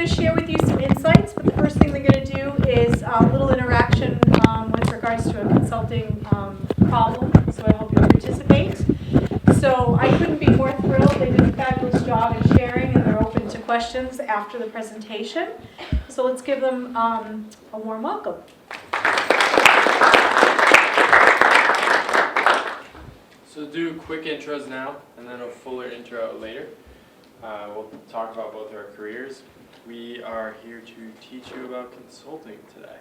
going to share with you some insights, but the first thing they're going to do is a little interaction with regards to a consulting problem, so I hope you participate. So I couldn't be more thrilled. They did a fabulous job in sharing, and they're open to questions after the presentation. So let's give them a warm welcome. So do quick intros now, and then a fuller intro later. We'll talk about both our careers. We are here to teach you about consulting today.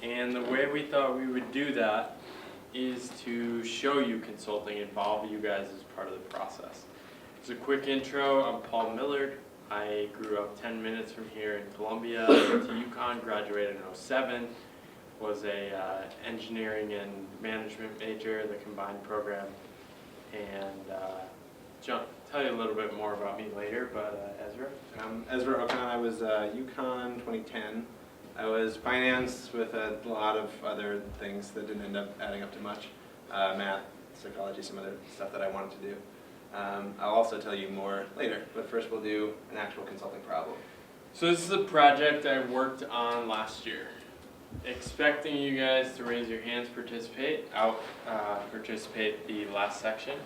And the way we thought we would do that is to show you consulting, involve you guys as part of the process. As a quick intro, I'm Paul Millard. I grew up 10 minutes from here in Columbia. I went to UConn, graduated in 2007. Was a engineering and management major, the combined program. And tell you a little bit more about me later, but Ezra? Ezra Okan. I was UConn 2010. I was finance with a lot of other things that didn't end up adding up to much. Math, psychology, some other stuff that I wanted to do. I'll also tell you more later, but first we'll do an actual consulting problem. So this is a project I worked on last year. Expecting you guys to raise your hands, participate the last section,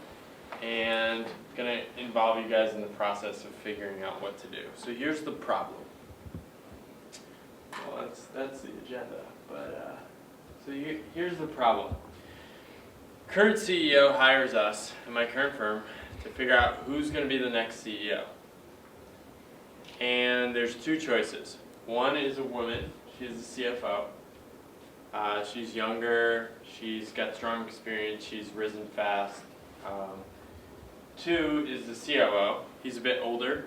and gonna involve you guys in the process of figuring out what to do. So here's the problem. Well, that's the agenda, but here's the problem. Current CEO hires us in my current firm to figure out who's gonna be the next CEO. And there's two choices. One is a woman, she's the CFO. She's younger, she's got strong experience, she's risen fast. Two is the COO. He's a bit older.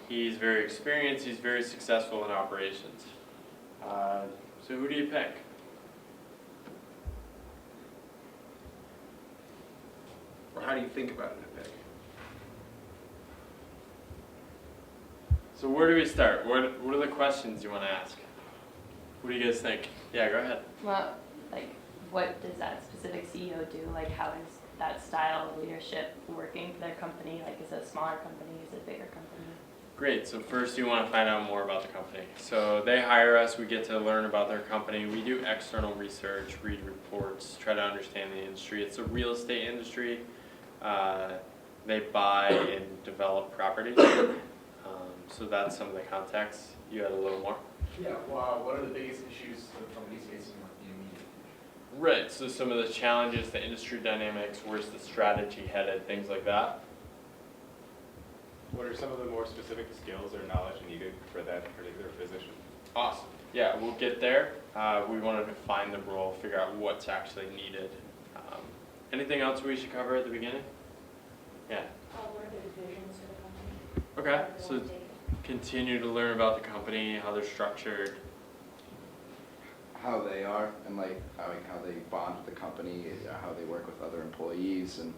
He's very experienced, he's very successful in operations. So who do you pick? Or how do you think about it, pick? So where do we start? What are the questions you want to ask? What do you guys think? Yeah, go ahead. Well, like, what does that specific CEO do? Like, how is that style of leadership working for their company? Like, is it a smaller company? Is it a bigger company? Great. So first you want to find out more about the company. So they hire us. We get to learn about their company. We do external research, read reports, try to understand the industry. It's a real estate industry. They buy and develop properties. So that's some of the context. You had a little more? Yeah, well, what are the biggest issues the company's facing with the immediate? Right, so some of the challenges, the industry dynamics, where's the strategy headed, things like that. What are some of the more specific skills or knowledge needed for that particular position? Awesome. Yeah, we'll get there. We want to define the role, figure out what's actually needed. Anything else we should cover at the beginning? Yeah. What are the divisions for the company? Okay, so continue to learn about the company, how they're structured. How they are, and like how they bond with the company, how they work with other employees, and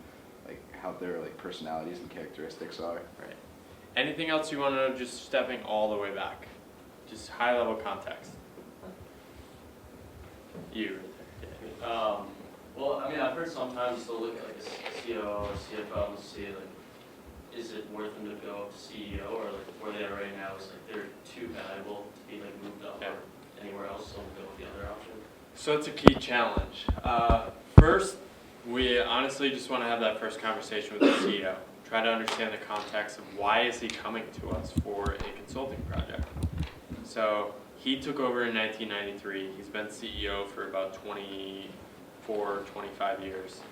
like how their like personalities and characteristics are. Right. Anything else you want to know, just stepping all the way back? Just high level context. You right there. Well, I mean, I've heard sometimes they'll look at like a CEO or CFO and see like, is it worth them to go up to CEO, or like where they are right now is like they're too valuable to be like moved up or anywhere else, so we'll go with the other option. So it's a key challenge. First, we honestly just want to have that first conversation with the CEO. Try to understand the context of why is he coming to us for a consulting project. So he took over in 1993. He's been CEO for about 24, 25 years.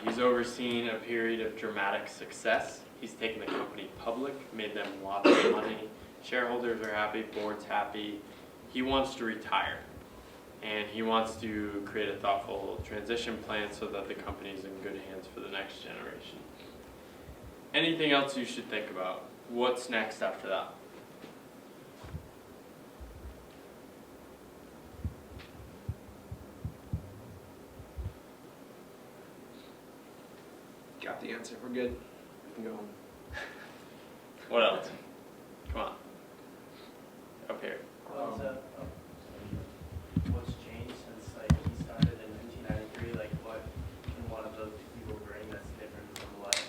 He's overseen a period of dramatic success. He's taken the company public, made them lots of money. Shareholders are happy, board's happy. He wants to retire, and he wants to create a thoughtful transition plan so that the company's in good hands for the next generation. Anything else you should think about? What's next after that? Got the answer. We're good. We can go home. What else? Come on. Up here. What's changed since like he started in 1993? Like, what can one of those people bring that's different from what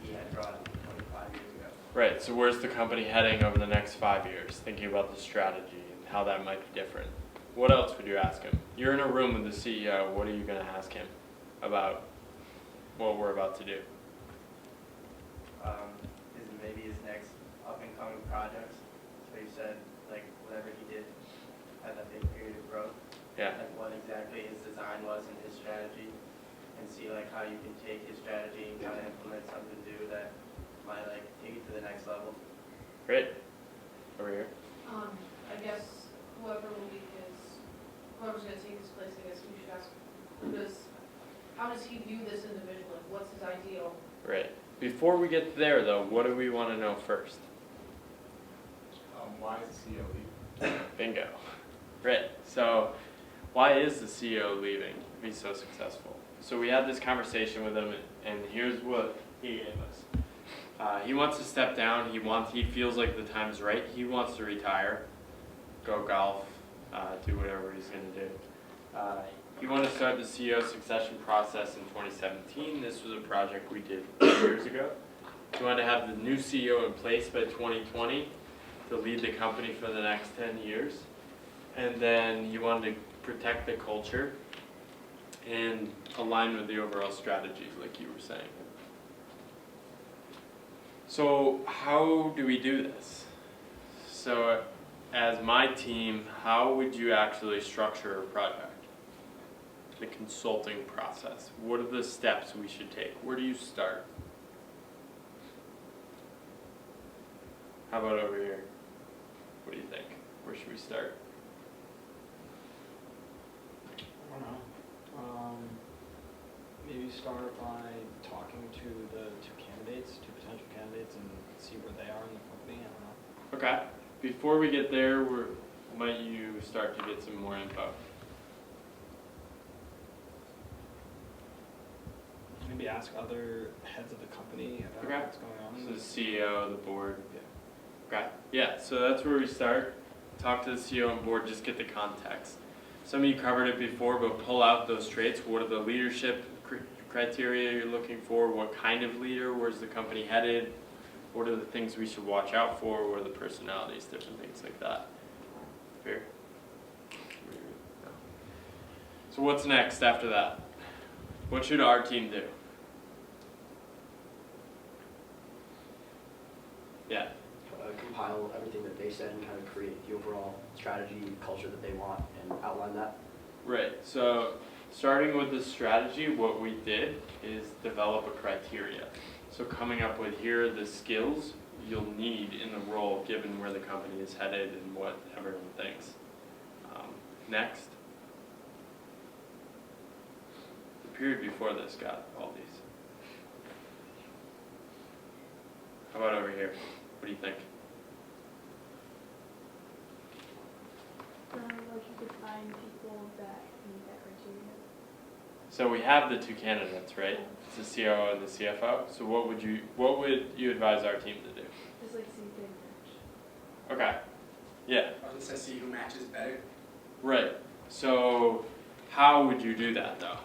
he had brought 25 years ago? Right. so where's the company heading over the next 5 years? Thinking about the strategy and how that might be different. What else would you ask him? You're in a room with the CEO. What are you going to ask him about what we're about to do? Maybe his next up and coming projects. So he said, like, whatever he did had that big period of growth. Yeah. Like what exactly his design was and his strategy, and see like how you can take his strategy and kind of implement something new that might like take it to the next level. Great. Over here. I guess whoever's gonna take his place, I guess we should ask, how does he view this individual? Like, what's his ideal? Right. Before we get there, though, what do we want to know first? Why is the CEO leaving? Bingo. Right. So, why is the CEO leaving if he's so successful? So we had this conversation with him, and here's what he gave us. He wants to step down. He feels like the time's right. He wants to retire, go golf, do whatever he's going to do. He wanted to start the CEO succession process in 2017. This was a project we did 2 years ago. He wanted to have the new CEO in place by 2020 to lead the company for the next 10 years. And then he wanted to protect the culture and align with the overall strategies, like you were saying. So how do we do this? So as my team, how would you actually structure a project? The consulting process. What are the steps we should take? Where do you start? How about over here? What do you think? Where should we start? I don't know. Maybe start by talking to the two potential candidates, and see where they are in the company. I don't know. Okay. Before we get there, might you start to get some more info? Maybe ask other heads of the company about Okay. what's going on. So the CEO, the board. Yeah. Okay. Yeah, so that's where we start. Talk to the CEO and board, just get the context. Some of you covered it before, but pull out those traits. What are the leadership criteria you're looking for? What kind of leader? Where's the company headed? What are the things we should watch out for? What are the personalities? Different things like that. Fair? So what's next after that? What should our team do? Yeah. Compile everything that they said and kind of create the overall strategy, culture that they want, and outline that. Right. So starting with the strategy, what we did is develop a criteria. So coming up with here are the skills you'll need in the role given where the company is headed and what everyone thinks. Next. The period before this got all these. How about over here? What do you think? Like you could find people that meet that criteria. So we have the two candidates, right? It's the COO and the CFO. So what would you advise our team to do? Just like see if they match. Okay. Yeah. I was gonna say see who matches better. Right. So how would you do that though?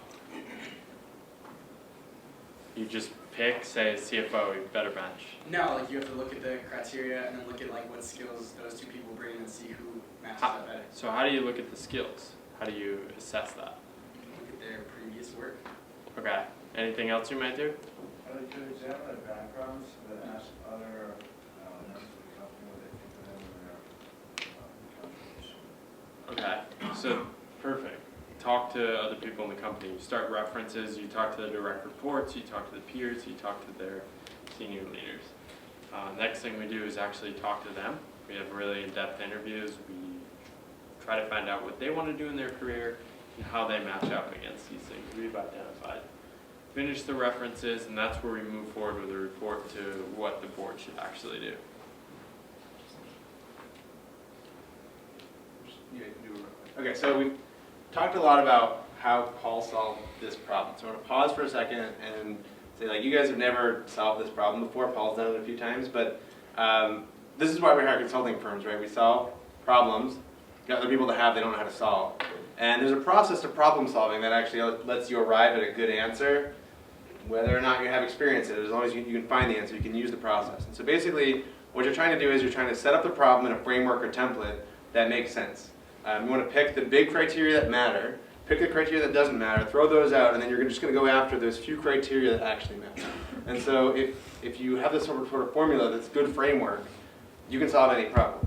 You just pick, say CFO, you better match. No, like you have to look at the criteria and then look at like what skills those two people bring and see who matches that better. So how do you look at the skills? How do you assess that? You can look at their previous work. Okay. Anything else you might do? I'd like to examine their backgrounds, and then ask other members of the company what they think of them and their contribution. Okay. So perfect. Talk to other people in the company. You start references, you talk to the direct reports, you talk to the peers, you talk to their senior leaders. Next thing we do is actually talk to them. We have really in-depth interviews. We try to find out what they want to do in their career and how they match up against these things we've identified. Finish the references, and that's where we move forward with a report to what the board should actually do. Okay, so we've talked a lot about how Paul solved this problem. So I want to pause for a second and say, like, you guys have never solved this problem before. Paul's done it a few times, but this is why we hire consulting firms, right? We solve problems, get other people to have they don't know how to solve. And there's a process to problem solving that actually lets you arrive at a good answer, whether or not you have experience in it. As long as you can find the answer, you can use the process. And so basically, What you're trying to do is you're trying to set up the problem in a framework or template that makes sense. You want to pick the big criteria that matter, pick the criteria that doesn't matter, throw those out, and then you're just going to go after those few criteria that actually matter. And so if you have this sort of formula that's good framework, you can solve any problem.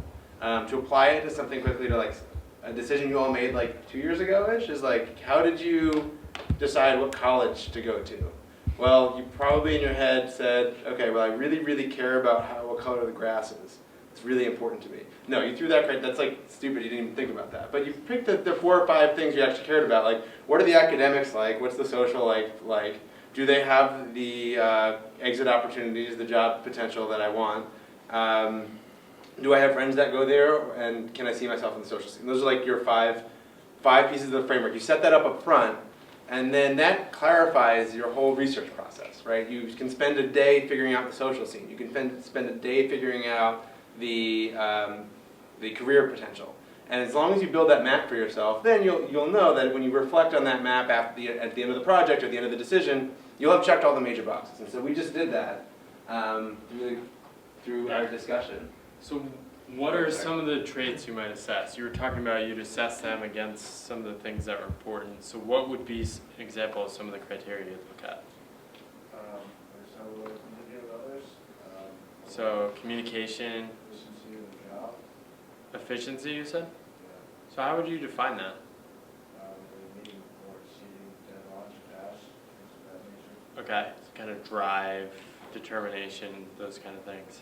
To apply it to something quickly, to like a decision you all made like 2 years ago-ish, is like, how did you decide what college to go to? Well, you probably in your head said, okay, well I really, really care about what color the grass is. It's really important to me. No, you threw that, that's like stupid, you didn't even think about that. But you picked the 4 or 5 things you actually cared about, like what are the academics like, what's the social like, do they have the exit opportunities, the job potential that I want? Do I have friends that go there, and can I see myself in the social scene? Those are like your five pieces of the framework. You set that up front, and then that clarifies your whole research process, right? You can spend a day figuring out the social scene. You can spend a day figuring out the career potential. And as long as you build that map for yourself, then you'll know that when you reflect on that map at the end of the project or the end of the decision, you'll have checked all the major boxes. And so we just did that through our discussion. So what are some of the traits you might assess? You were talking about you'd assess them against some of the things that were important. So what would be an example of some of the criteria you'd look at? So communication, Efficiency of the job. efficiency, you said? Yeah. So how would you define that? Meeting or exceeding deadlines, tasks, things of that nature. Okay, so kind of drive, determination, those kind of things.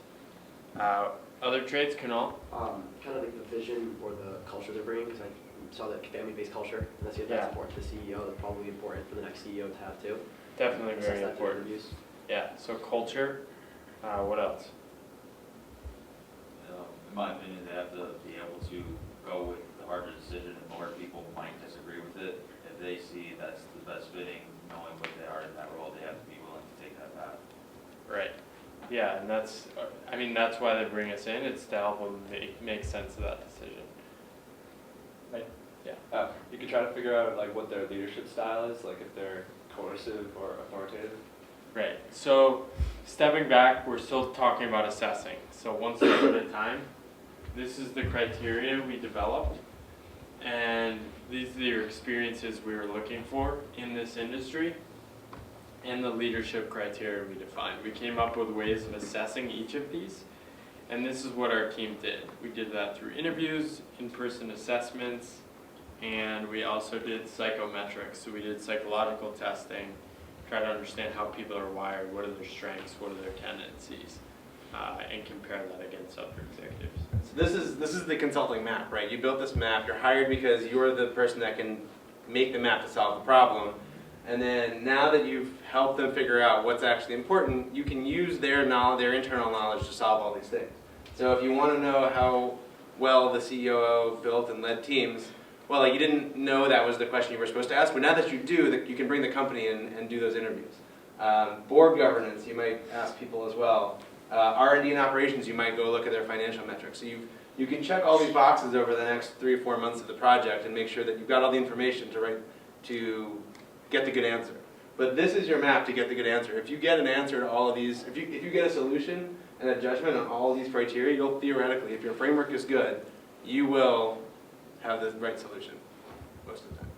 Other traits, Kunal? Kind of like the vision or the culture they're bringing, because I saw that family-based culture, and that's Yeah. important to the CEO. That's probably important for the next CEO to have too. Definitely Assess very that through important. interviews. Yeah, so culture, what else? In my opinion, they have to be able to go with the harder decision, and more people might disagree with it. If they see that's the best fitting, knowing what they are in that role, they have to be willing to take that path. Right. Yeah, and that's why they bring us in. It's to help them make sense of that decision. Right. Yeah. You can try to figure out like what their leadership style is, like if they're coercive or authoritative. Right. So stepping back, we're still talking about assessing. So one step at a time. This is the criteria we developed, and these are the experiences we were looking for in this industry, and the leadership criteria we defined. We came up with ways of assessing each of these, and this is what our team did. We did that through interviews, in-person assessments, and we also did psychometrics. So we did psychological testing, try to understand how people are wired, what are their strengths, what are their tendencies, and compare that against other executives. So this is the consulting map, right? You built this map, you're hired because you're the person that can make the map to solve the problem. And then now that you've helped them figure out what's actually important, you can use their knowledge, their internal knowledge to solve all these things. So if you want to know how well the COO built and led teams, well, like you didn't know that was the question you were supposed to ask, but now that you do, that you can bring the company in and do those interviews. Board governance, you might ask people as well. R&D and operations, you might go look at their financial metrics. So you can check all these boxes over the next 3 or 4 months of the project and make sure that you've got all the information to get the good answer. But this is your map to get the good answer. If you get an answer to all of these, if you get a solution and a judgment on all of these criteria, you'll theoretically, if your framework is good, you will have the right solution most of the time.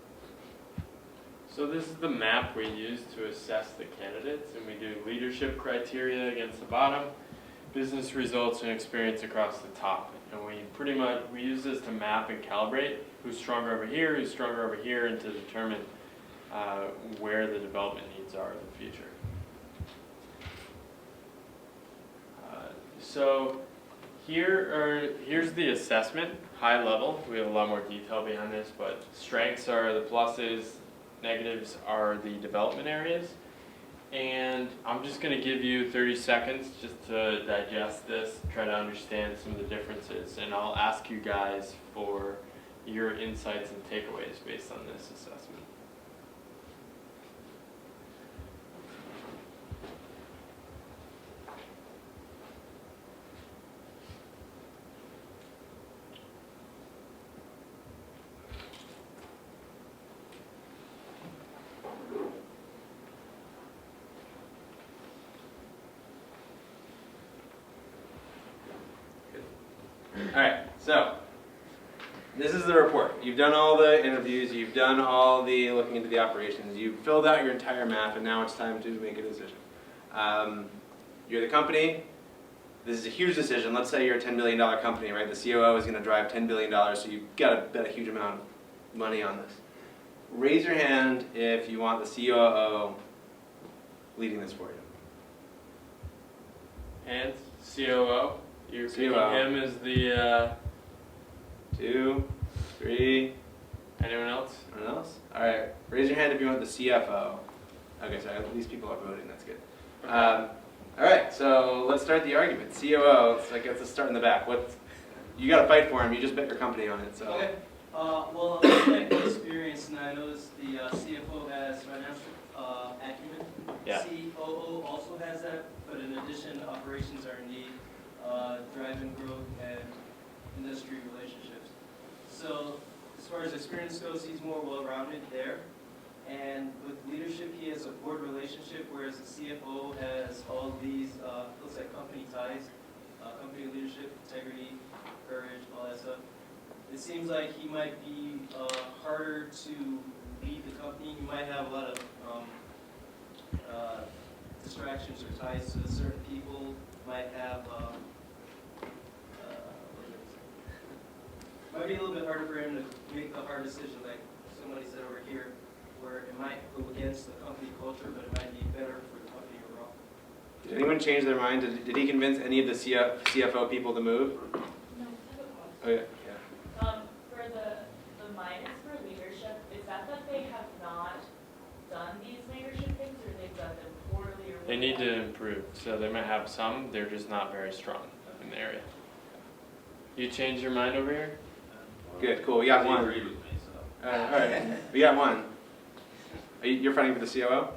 So this is the map we use to assess the candidates, and we do leadership criteria against the bottom, business results and experience across the top. And we use this to map and calibrate who's stronger over here, and to determine where the development needs are in the future. So here's the assessment, high level. We have a lot more detail behind this, but strengths are the pluses, negatives are the development areas. And I'm just going to give you 30 seconds just to digest this, try to understand some of the differences, and I'll ask you guys for your insights and takeaways based on this assessment. right, so this is the report. You've done all the interviews, you've done all the looking into the operations, you've filled out your entire map, and now it's time to make a decision. You're the company. This is a huge decision. Let's say you're a $10 billion company, right? The COO is going to drive $10 billion, so you've got to bet a huge amount of money on this. Raise your hand if you want the COO leading this for you. And COO, you're picking COO. him as the, 2, 3, anyone else? anyone else? All right, raise your hand if you want the CFO. Okay, so at least people are voting, that's good. All right, so let's start the argument. COO, let's start in the back. You got to fight for him, you just bet your company on it, so. Okay. Well, I'm looking at the experience, and I noticed the CFO has financial acumen. Yeah. COO also has that, but in addition, operations R&D, driving growth, and industry relationships. So as far as experience goes, he's more well-rounded there. And with leadership, he has a board relationship, whereas the CFO has all these, looks like company ties, company leadership, integrity, courage, all that stuff. It seems like he might be harder to lead the company. He might have a lot of distractions or ties to certain people. Might have, might be a little bit harder for him to make a hard decision, like somebody said over here, where it might go against the company culture, but it might be better for the company overall. Did anyone change their mind? Did he convince any of the CFO people to move? No. Oh, yeah. For the minus for leadership, is that they have not done these leadership things, or they've done them poorly, or? They need to improve, so they might have some, they're just not very strong in the area. You changed your mind over here? Good, cool, we got He one. agreed with me, so. All right, we got one. You're fighting for the COO? Yeah.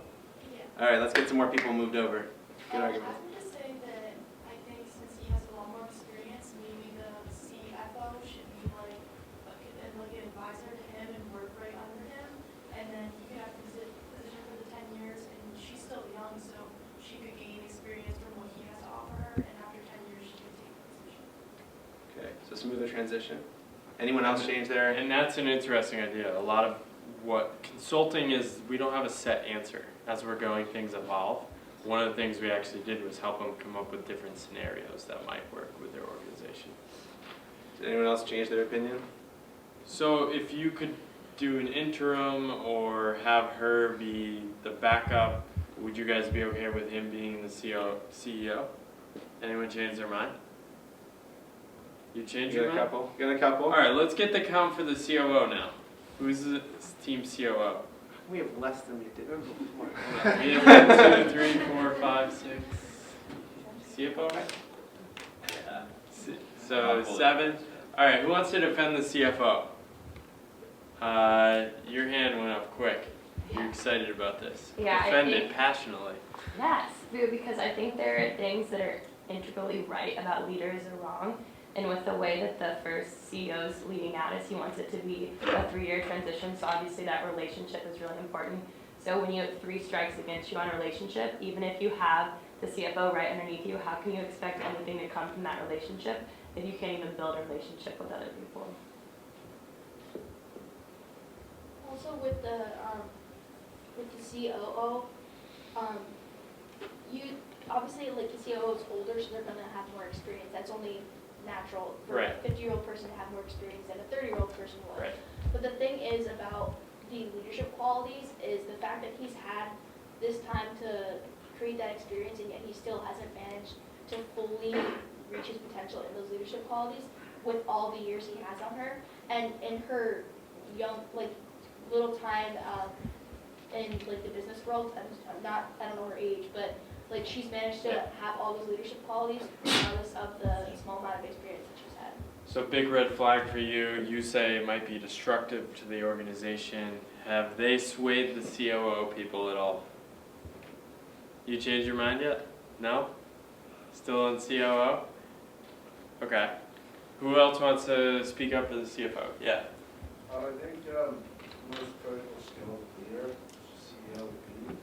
All right, let's get some more people moved over. Good I argument. would just say that I think since he has a lot more experience, maybe the CFO should be like an advisor to him and work right under him. And then he could have the position for the 10 years, and she's still young, so she could gain experience from what he has to offer her, and after 10 years, she could take the position. Okay, so smoother transition. Anyone else change their? And that's an interesting idea. A lot of what consulting is, we don't have a set answer. As we're going, things evolve. One of the things we actually did was help them come up with different scenarios that might work with their organization. Did anyone else change their opinion? So if you could do an interim or have her be the backup, would you guys be okay with him being the CEO? Anyone change their mind? You change You your got a mind? couple? Got a couple? All right, let's get the count for the COO now. Who's the team COO? We have less than we did. We have 1, 2, 3, 4, 5, 6. CFO, right? Yeah. So 7. All right, who wants to defend the CFO? Your hand went up quick. You're excited about this. Yeah, I Defend it think- passionately. Yes, because I think there are things that are integrally right about leaders are wrong. And with the way that the first CEO's leading at us, he wants it to be a 3-year transition. So obviously that relationship is really important. So when you have 3 strikes against you on a relationship, even if you have the CFO right underneath you, how can you expect anything to come from that relationship if you can't even build a relationship with other people? Also with the COO, you obviously like the COO is older, so they're gonna have more experience. That's only natural for Right. a 50-year-old person to have more experience than a 30-year-old person would. Right. But the thing is about the leadership qualities is the fact that he's had this time to create that experience, and yet he still hasn't managed to fully reach his potential in those leadership qualities with all the years he has on her. And in her young, like, little time in like the business world, I don't know her age, but like she's managed to have all those leadership qualities regardless of the small amount of experience that she's had. So big red flag for you. You say it might be destructive to the organization. Have they swayed the COO people at all? You changed your mind yet? No? Still on COO? Okay. Who else wants to speak up for the CFO? Yeah. I think most critical skill of the leader, CEO would be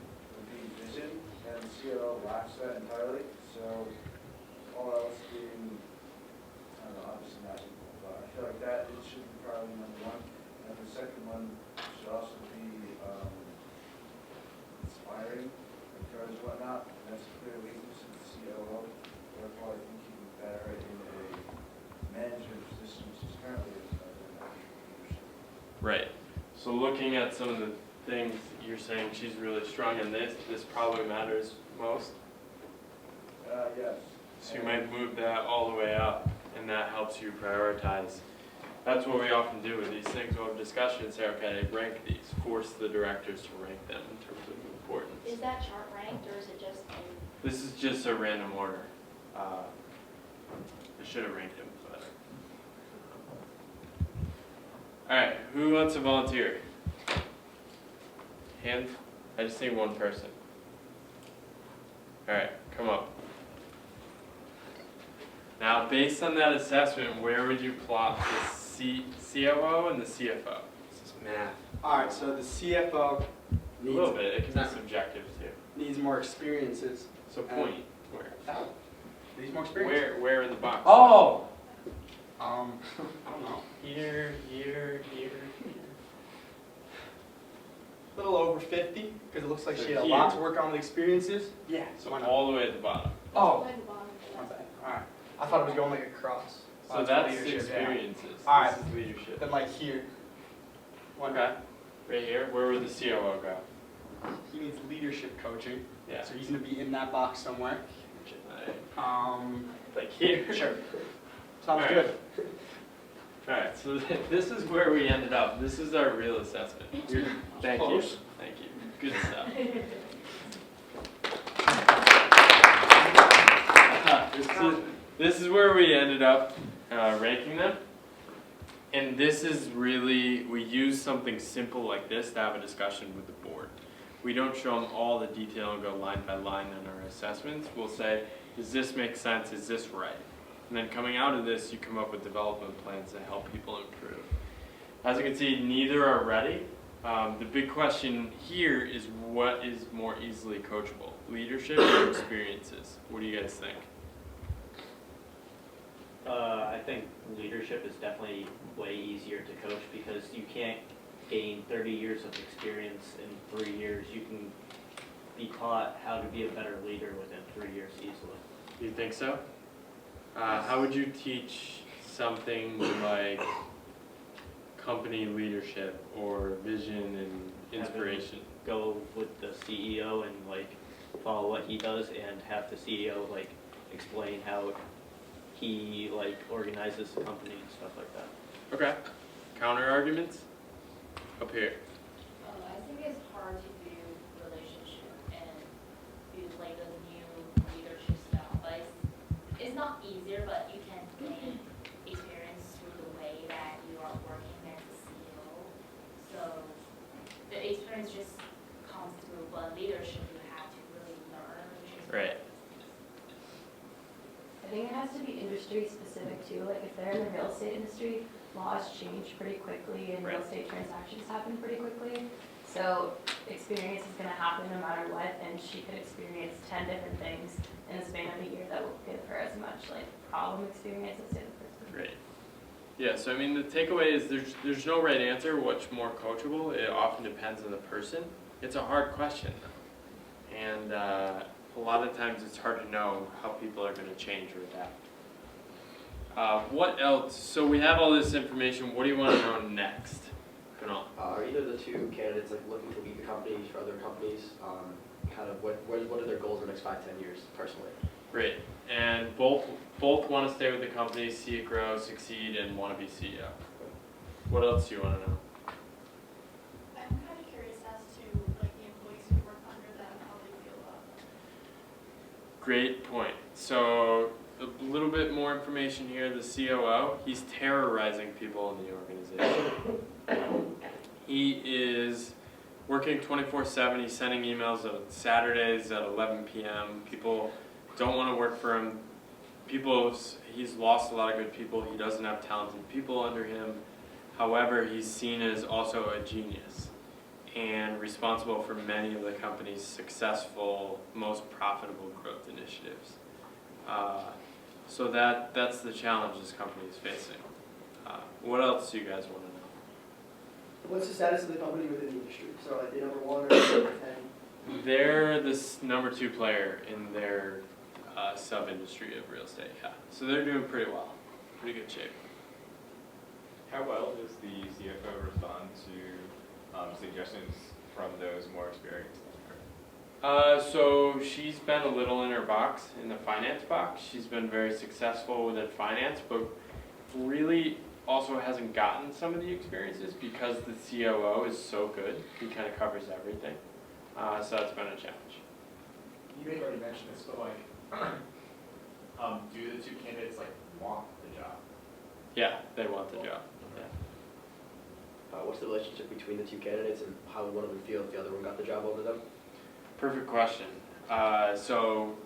vision, and CEO lacks that entirely. So all else being don't know, obviously not equal, but I feel like that, it should be probably number one. And the second one should also be inspiring, encourage and whatnot. And that's a clear weakness in the COO. Therefore, I think he'd be better in a management position, which is currently in leadership. Right. So looking at some of the things you're saying, she's really strong in this. This probably matters most. Yes. So you might move that all the way up, and that helps you prioritize. That's what we often do with these things. We'll have discussion and say, okay, rank these. Force the directors to rank them in terms of importance. Is that chart ranked or is it just in? This is just a random order. I should have ranked them better. All right, who wants to volunteer? Hand? I just need one person. All right, come up. Now, based on that assessment, where would you plot the COO and the CFO? This is math. All right, so the CFO A little bit. It can be subjective too. needs more experiences. So point where? Needs more experience. Where in the box? Oh! I don't know. Here. A little over 50, because it looks like So she had a here. lot to work on with experiences. Yeah, So all the way at the bottom. Oh, By the bottom. my bad. All right. I thought it was going like across. So that's leadership, yeah. experiences. All right. This is leadership. Then like here. Okay. Right here. Where would the COO go? He needs leadership coaching. Yeah. So he's gonna be in that box somewhere. Like here. Sure. Sounds All right. good. All right. So this is where we ended up. This is our real assessment. Thank you. Close. Thank you. Good stuff. This is where we ended up ranking them. And this is really, we use something simple like this to have a discussion with the board. We don't show them all the detail and go line by line in our assessments. We'll say, does this make sense? Is this right? And then coming out of this, you come up with development plans to help people improve. As you can see, neither are ready. The big question here is what is more easily coachable, leadership or experiences? What do you guys think? I think leadership is definitely way easier to coach because you can't gain 30 years of experience in 3 years. You can be taught how to be a better leader within 3 years easily. You think so? How would you teach something like company leadership or vision and inspiration? Go with the CEO and like follow what he does and have the CEO like explain how he like organizes the company and stuff like that. Okay. Counter arguments? Up here. I think it's hard to do relationship and do like a new leadership style, but it's not easier, but you can gain experience through the way that you are working as a CEO. So the experience just comes through, but leadership you have to really learn. Right. I think it has to be industry specific too, like if they're in the real estate industry, laws change pretty quickly and real estate transactions happen pretty quickly. So experience is gonna happen no matter what, and she could experience 10 different things in the span of a year that will give her as much like problem experience as the other person. Great. Yeah, so I mean the takeaway is there's no right answer what's more coachable. It often depends on the person. It's a hard question though. And a lot of times it's hard to know how people are going to change or adapt. What else? So we have all this information. What do you want to know next? Are either of the two candidates like looking to leave the company for other companies? Kind of what are their goals in the next 5-10 years personally? Great. And both want to stay with the company, see it grow, succeed, and want to be CEO. What else do you want to know? I'm kind of curious as to like the employees who work under them, how they feel about them. Great point. So a little bit more information here. The COO, he's terrorizing people in the organization. He is working 24/7. He's sending emails on Saturdays at 11 p.m. People don't want to work for him. He's lost a lot of good people. He doesn't have talented people under him. However, he's seen as also a genius and responsible for many of the company's successful, most profitable growth initiatives. So that's the challenge this company is facing. What else do you guys want to know? What's the status of the company within the industry? So like the number 1 or number 10? They're this number 2 player in their sub-industry of real estate, yeah. So they're doing pretty well, pretty good shape. How well does the CFO respond to suggestions from those more experienced? So she's been a little in her box, in the finance box. She's been very successful within finance, but really also hasn't gotten some of the experiences because the COO is so good. He kind of covers everything. So that's been a challenge. You may have already mentioned this, but like, do the two candidates like want the job? Yeah, they want the job. Yeah. What's the relationship between the 2 candidates and how would one of them feel if the other one got the job over them? Perfect question. So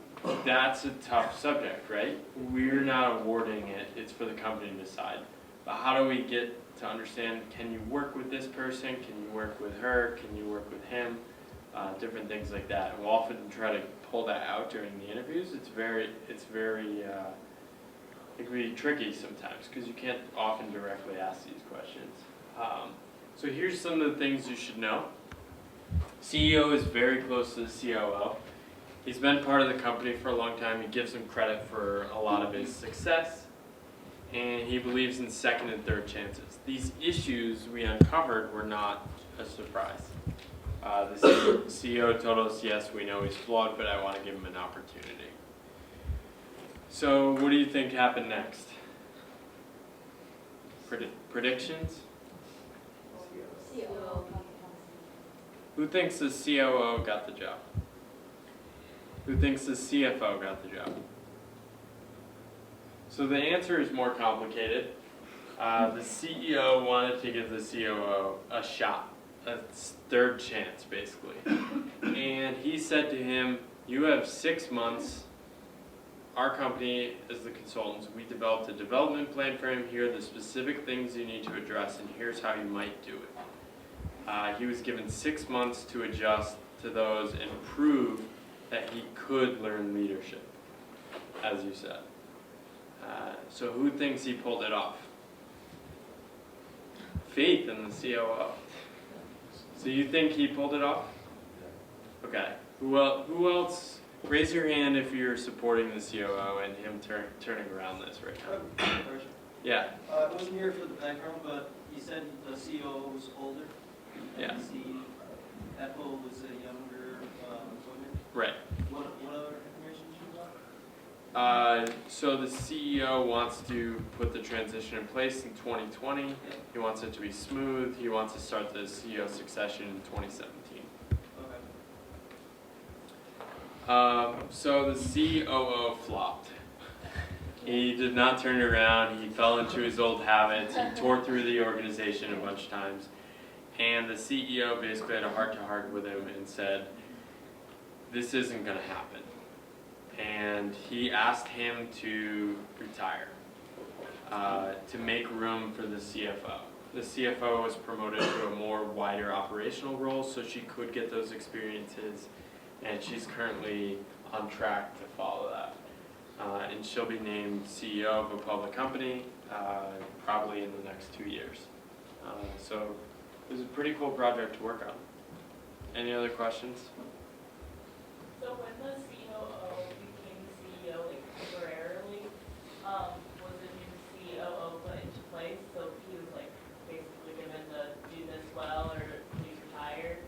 that's a tough subject, right? We're not awarding it. It's for the company to decide. But how do we get to understand, can you work with this person? Can you work with her? Can you work with him? Different things like that. And we'll often try to pull that out during the interviews. It can be tricky sometimes because you can't often directly ask these questions. So here's some of the things you should know. CEO is very close to the COO. He's been part of the company for a long time. He gives him credit for a lot of his success, and he believes in second and third chances. These issues we uncovered were not a surprise. The CEO told us, yes, we know he's flawed, but I want to give him an opportunity. So what do you think happened next? Predictions? COO. Who thinks the COO got the job? Who thinks the CFO got the job? So the answer is more complicated. The CEO wanted to give the COO a shot, a third chance basically. And he said to him, you have 6 months. Our company, as the consultants, we developed a development plan for him. Here are the specific things you need to address, and here's how you might do it. He was given 6 months to adjust to those and prove that he could learn leadership, as you said. So who thinks he pulled it off? Faith in the COO. So you think he pulled it off? Okay. Who else? Raise your hand if you're supporting the COO and him turning around this right now. Yeah. I wasn't here for the background, but you said the CEO was older. Yeah. And the CFO was a younger woman. Right. What other information did you got? So the CEO wants to put the transition in place in 2020. Yeah. He wants it to be smooth. He wants to start the CEO succession in 2017. So the COO flopped. He did not turn it around. He fell into his old habits. He tore through the organization a bunch of times. And the CEO basically had a heart-to-heart with him and said, this isn't going to happen. And he asked him to retire, to make room for the CFO. The CFO was promoted to a more wider operational role so she could get those experiences, and she's currently on track to follow that. And she'll be named CEO of a public company probably in the next 2 years. So it was a pretty cool project to work on. Any other questions? So when the COO became the CEO, like temporarily, was the new COO put into place? So he was like basically given to do this well, or please retire?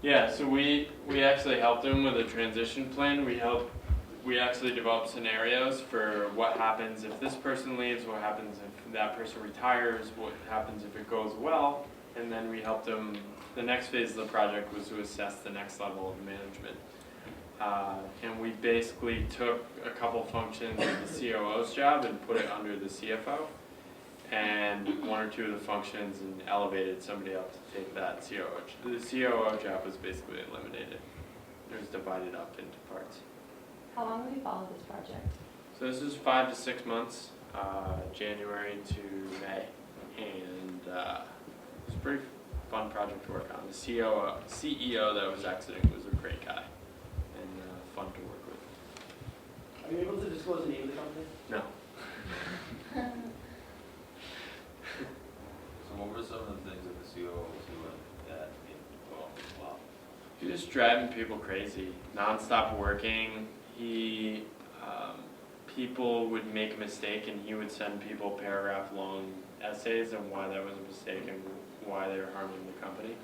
Yeah, so we actually helped him with a transition plan. We actually developed scenarios for what happens if this person leaves, what happens if that person retires, what happens if it goes well, and then we helped him. The next phase of the project was to assess the next level of management. And we basically took a couple functions of the COO's job and put it under the CFO, and 1 or 2 of the functions, and elevated somebody else to take that COO. The COO job was basically eliminated. It was divided up into parts. How long will you follow this project? So this is 5 to 6 months, January to May, and it's a pretty fun project to work on. The CEO that was exiting was a great guy and fun to work with. Are you able to disclose the name of the company? No. So what were some of the things that the COO was doing that made it go off the flop? He was driving people crazy, nonstop working. People would make a mistake and he would send people paragraph-long essays on why that was a mistake and why they were harming the company.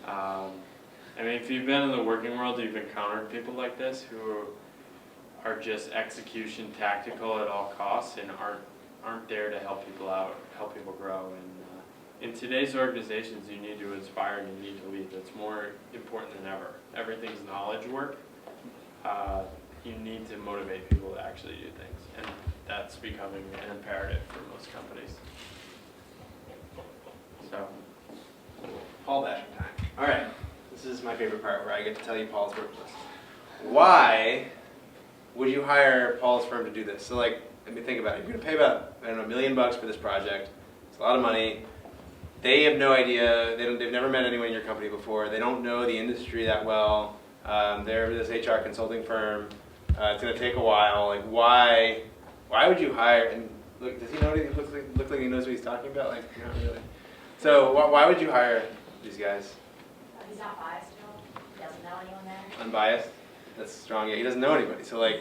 I mean, if you've been in the working world, you've encountered people like this who are just execution tactical at all costs and aren't there to help people out, help people grow. And in today's organizations, you need to inspire and you need to lead. That's more important than ever. Everything's knowledge work. You need to motivate people to actually do things, and that's becoming an imperative for most companies. So, Paul bashing time. All right, this is my favorite part where I get to tell you Paul's work list. Why would you hire Paul's firm to do this? So like, let me think about it. You're gonna pay about, I don't know, $1 million for this project. It's a lot of money. They have no idea. They've never met anyone in your company before. They don't know the industry that well. They're this HR consulting firm. It's going to take a while. Like, why would you hire? And look, does he know? Look like he knows what he's talking about? Like, not really. So why would you hire these guys? He's not biased at all. He doesn't know anyone there. Unbiased. That's strong. Yeah, he doesn't know anybody. So like,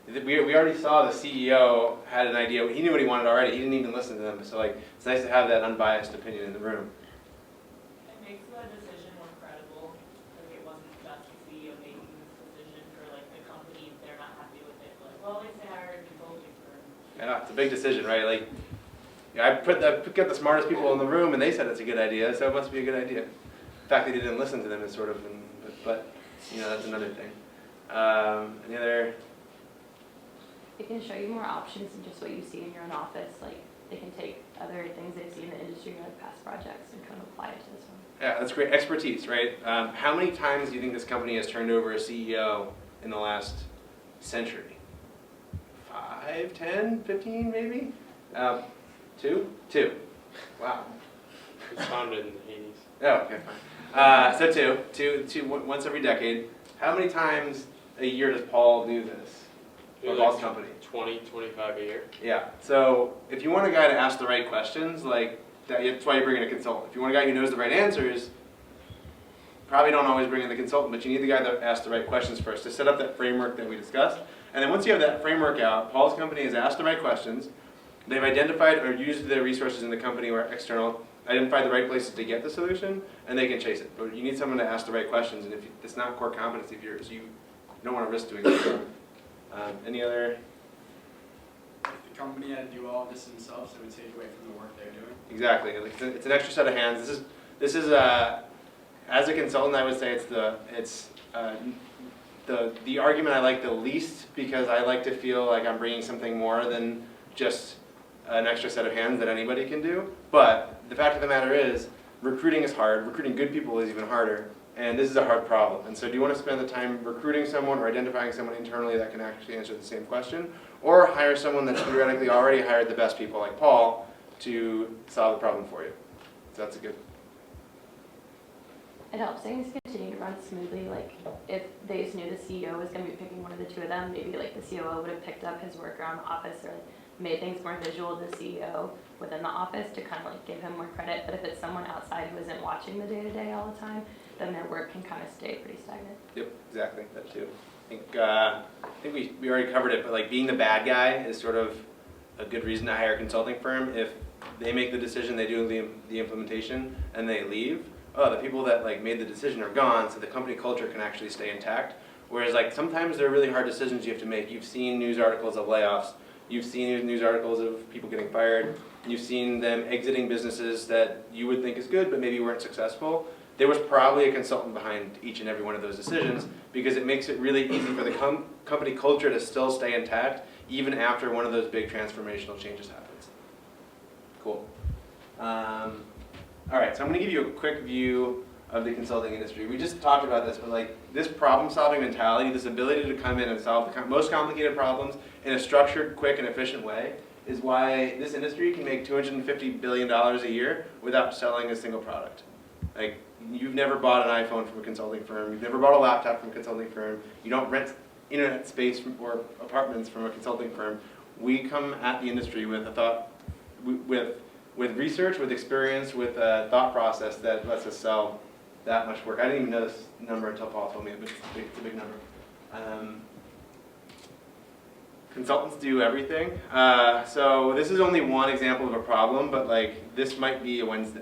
we already saw the CEO had an idea. He knew what he wanted already. He didn't even listen to them. So like, it's nice to have that unbiased opinion in the room. It makes the decision more credible. Like, it wasn't just the CEO making this decision for like the company if they're not happy with it. Like, well, at least they hired a consulting firm. Yeah, it's a big decision, right? Like, yeah, I got the smartest people in the room, and they said it's a good idea, so it must be a good idea. The fact that he didn't listen to them is sort of, but you know, that's another thing. Any other? It can show you more options than just what you see in your own office. Like, they can take other things they've seen in the industry, like past projects, and kind of apply it to this one. Yeah, that's great expertise, right? How many times do you think this company has turned over a CEO in the last century? 5, 10, 15, maybe? 2? 2. Wow. it was founded in the 80s. Oh, okay, fine. So two, once every decade. How many times a year does Paul do this? Or Paul's company? 20, 25 a year. Yeah. So if you want a guy to ask the right questions, like that's why you bring in a consultant. If you want a guy who knows the right answers, probably don't always bring in the consultant, but you need the guy that asks the right questions first to set up that framework that we discussed. And then once you have that framework out, Paul's company has asked the right questions. They've identified or used their resources in the company or external, identified the right places to get the solution, and they can chase it. But you need someone to ask the right questions, and if it's not core competency of yours, you don't want to risk doing it. Any other? If the company had to do all of this themselves, it would take away from the work they're doing. Exactly. Like it's an extra set of hands. This is as a consultant, I would say it's the argument I like the least, because I like to feel like I'm bringing something more than just an extra set of hands that anybody can do. But the fact of the matter is, recruiting is hard. Recruiting good people is even harder. And this is a hard problem. And so do you want to spend the time recruiting someone or identifying someone internally that can actually answer the same question? Or hire someone that's theoretically already hired the best people like Paul to solve the problem for you? So that's a good. It helps things continue to run smoothly. Like, if they just knew the CEO was going to be picking one of the two of them, maybe like the COO would have picked up his work around the office or made things more visual to the CEO within the office to kind of like give him more credit. But if it's someone outside who isn't watching the day-to-day all the time, then their work can kind of stay pretty stagnant. Yep, exactly, that too. I think we already covered it, but like being the bad guy is sort of a good reason to hire a consulting firm. If they make the decision, they do the implementation, and they leave, the people that like made the decision are gone, so the company culture can actually stay intact. Whereas like sometimes they're really hard decisions you have to make. You've seen news articles of layoffs. You've seen news articles of people getting fired. You've seen them exiting businesses that you would think is good, but maybe weren't successful. There was probably a consultant behind each and every one of those decisions, because it makes it really easy for the company culture to still stay intact even after one of those big transformational changes happens. Cool. All right, so I'm going to give you a quick view of the consulting industry. We just talked about this, but like this problem-solving mentality, this ability to come in and solve the most complicated problems in a structured, quick, and efficient way is why this industry can make $250 billion a year without selling a single product. Like, you've never bought an iPhone from a consulting firm. You've never bought a laptop from a consulting firm. You don't rent internet space or apartments from a consulting firm. We come at the industry with a thought, with research, with experience, with a thought process that lets us sell that much work. I didn't even know this number until Paul told me, but it's a big number. Consultants do everything. So this is only one example of a problem, but like this might be a Wednesday.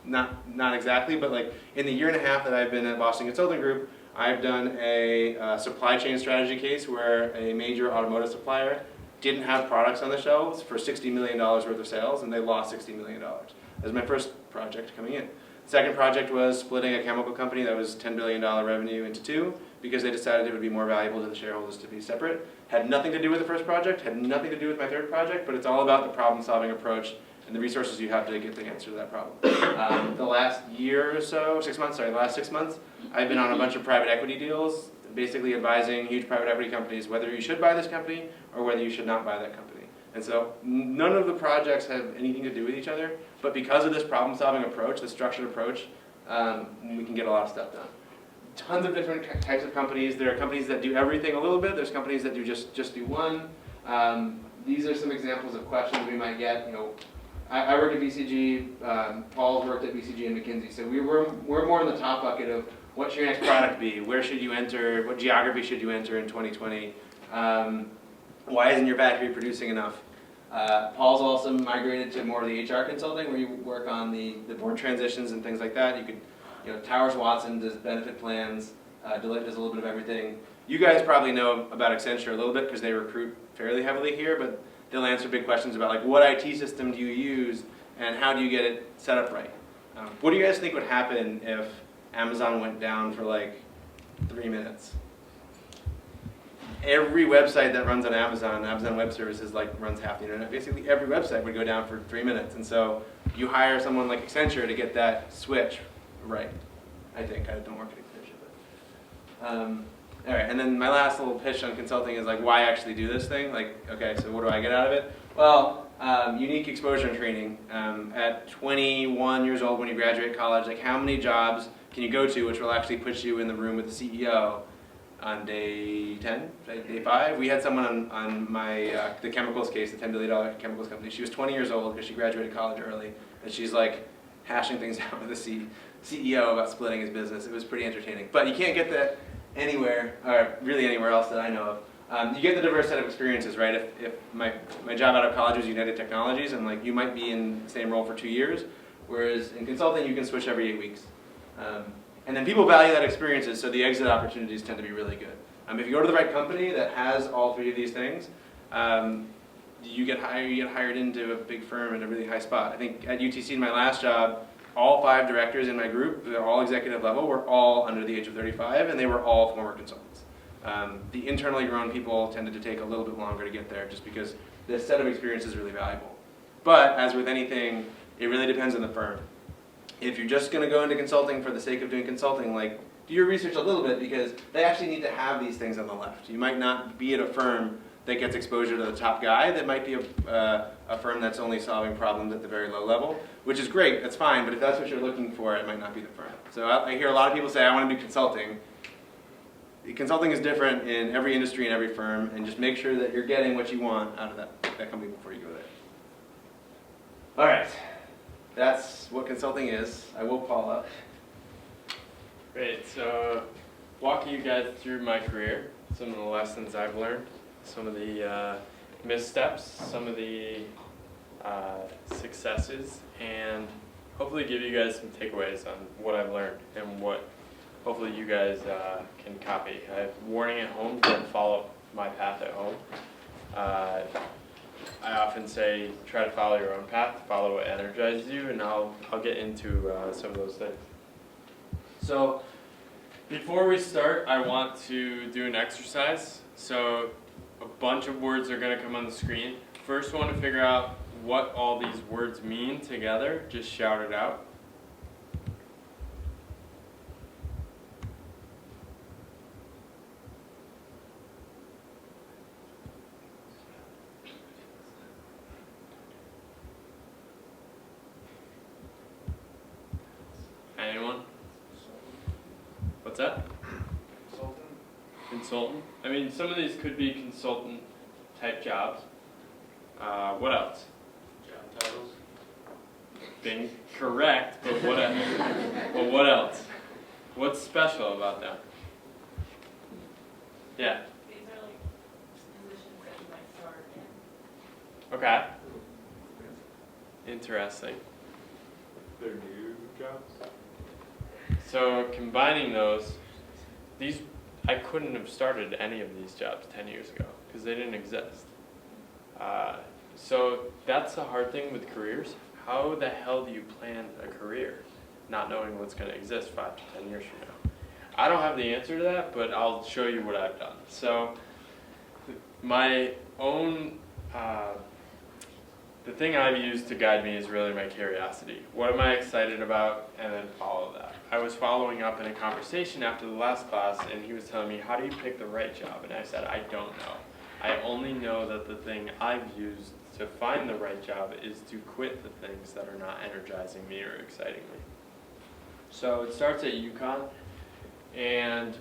Not exactly, but like in the year and a half that I've been at Boston Consulting Group, I've done a supply chain strategy case where a major automotive supplier didn't have products on the shelves for $60 million worth of sales, and they lost $60 million. That was my first project coming in. Second project was splitting a chemical company that was $10 billion revenue into two because they decided it would be more valuable to the shareholders to be separate. Had nothing to do with the first project, had nothing to do with my third project, but it's all about the problem-solving approach and the resources you have to get the answer to that problem. The last year or so, the last 6 months, I've been on a bunch of private equity deals, basically advising huge private equity companies whether you should buy this company or whether you should not buy that company. And so none of the projects have anything to do with each other, but because of this problem-solving approach, the structured approach, we can get a lot of stuff done. Tons of different types of companies. There are companies that do everything a little bit. There's companies that do just do one. These are some examples of questions we might get. You know, I work at BCG. Paul's worked at BCG and McKinsey. So we're more in the top bucket of what should your next product be? Where should you enter? What geography should you enter in 2020? Why isn't your factory producing enough? Paul's also migrated to more of the HR consulting, where you work on the board transitions and things like that. Towers Watson does benefit plans. Deloitte does a little bit of everything. You guys probably know about Accenture a little bit because they recruit fairly heavily here, but they'll answer big questions about like what IT system do you use and how do you get it set up right. What do you guys think would happen if Amazon went down for like 3 minutes? Every website that runs on Amazon Web Services runs half the internet. Basically every website would go down for 3 minutes. And so you hire someone like Accenture to get that switch right. I think. I don't work at Accenture. But, all right, and then my last little pitch on consulting is like why actually do this thing? Like, okay, so what do I get out of it? Well, unique exposure and training. At 21 years old when you graduate college, like how many jobs can you go to which will actually put you in the room with the CEO on day 10, day 5? We had someone on my the chemicals case, the $10 billion chemicals company. She was 20 years old because she graduated college early, and she's like hashing things out with the CEO about splitting his business. It was pretty entertaining. But you can't get that anywhere, or really anywhere else that I know of. You get the diverse set of experiences, right? If my job out of college was United Technologies, and like you might be in the same role for 2 years, whereas in consulting you can switch every 8 weeks. And then people value that experiences, so the exit opportunities tend to be really good. If you go to the right company that has all three of these things, you get hired into a big firm at a really high spot. I think at UTC in my last job, all 5 directors in my group, they're all executive level, were all under the age of 35, and they were all former consultants. The internally grown people tended to take a little bit longer to get there just because this set of experience is really valuable. But as with anything, it really depends on the firm. If you're just going to go into consulting for the sake of doing consulting, like do your research a little bit because they actually need to have these things on the left. You might not be at a firm that gets exposure to the top guy. That might be a firm that's only solving problems at the very low level, which is great, that's fine, but if that's what you're looking for, it might not be the firm. So I hear a lot of people say, I want to do consulting. Consulting is different in every industry and every firm, and just make sure that you're getting what you want out of that company before you go there. All right, that's what consulting is. I woke Paul up. Great, so walking you guys through my career, some of the lessons I've learned, some of the missteps, some of the successes, and hopefully give you guys some takeaways on what I've learned and what hopefully you guys can copy. I have warning at home, don't follow my path at home. I often say try to follow your own path, follow what energizes you, and I'll get into some of those things. So before we start, I want to do an exercise. So a bunch of words are going to come on the screen. First one to figure out what all these words mean together, just shout it out. Anyone? What's that? Consultant? Consultant. I mean, some of these could be consultant type jobs. What else? Job titles. Being correct, but what else? Well, what else? What's special about them? Yeah. These are like positions that you might start in. Okay. Interesting. They're new jobs? So combining those, I couldn't have started any of these jobs 10 years ago because they didn't exist. So that's the hard thing with careers. How the hell do you plan a career not knowing what's going to exist 5 to 10 years from now? I don't have the answer to that, but I'll show you what I've done. So my own, the thing I've used to guide me is really my curiosity. What am I excited about? And then follow that. I was following up in a conversation after the last class, and he was telling me, how do you pick the right job? And I said, I don't know. I only know that the thing I've used to find the right job is to quit the things that are not energizing me or exciting me. So it starts at UConn, and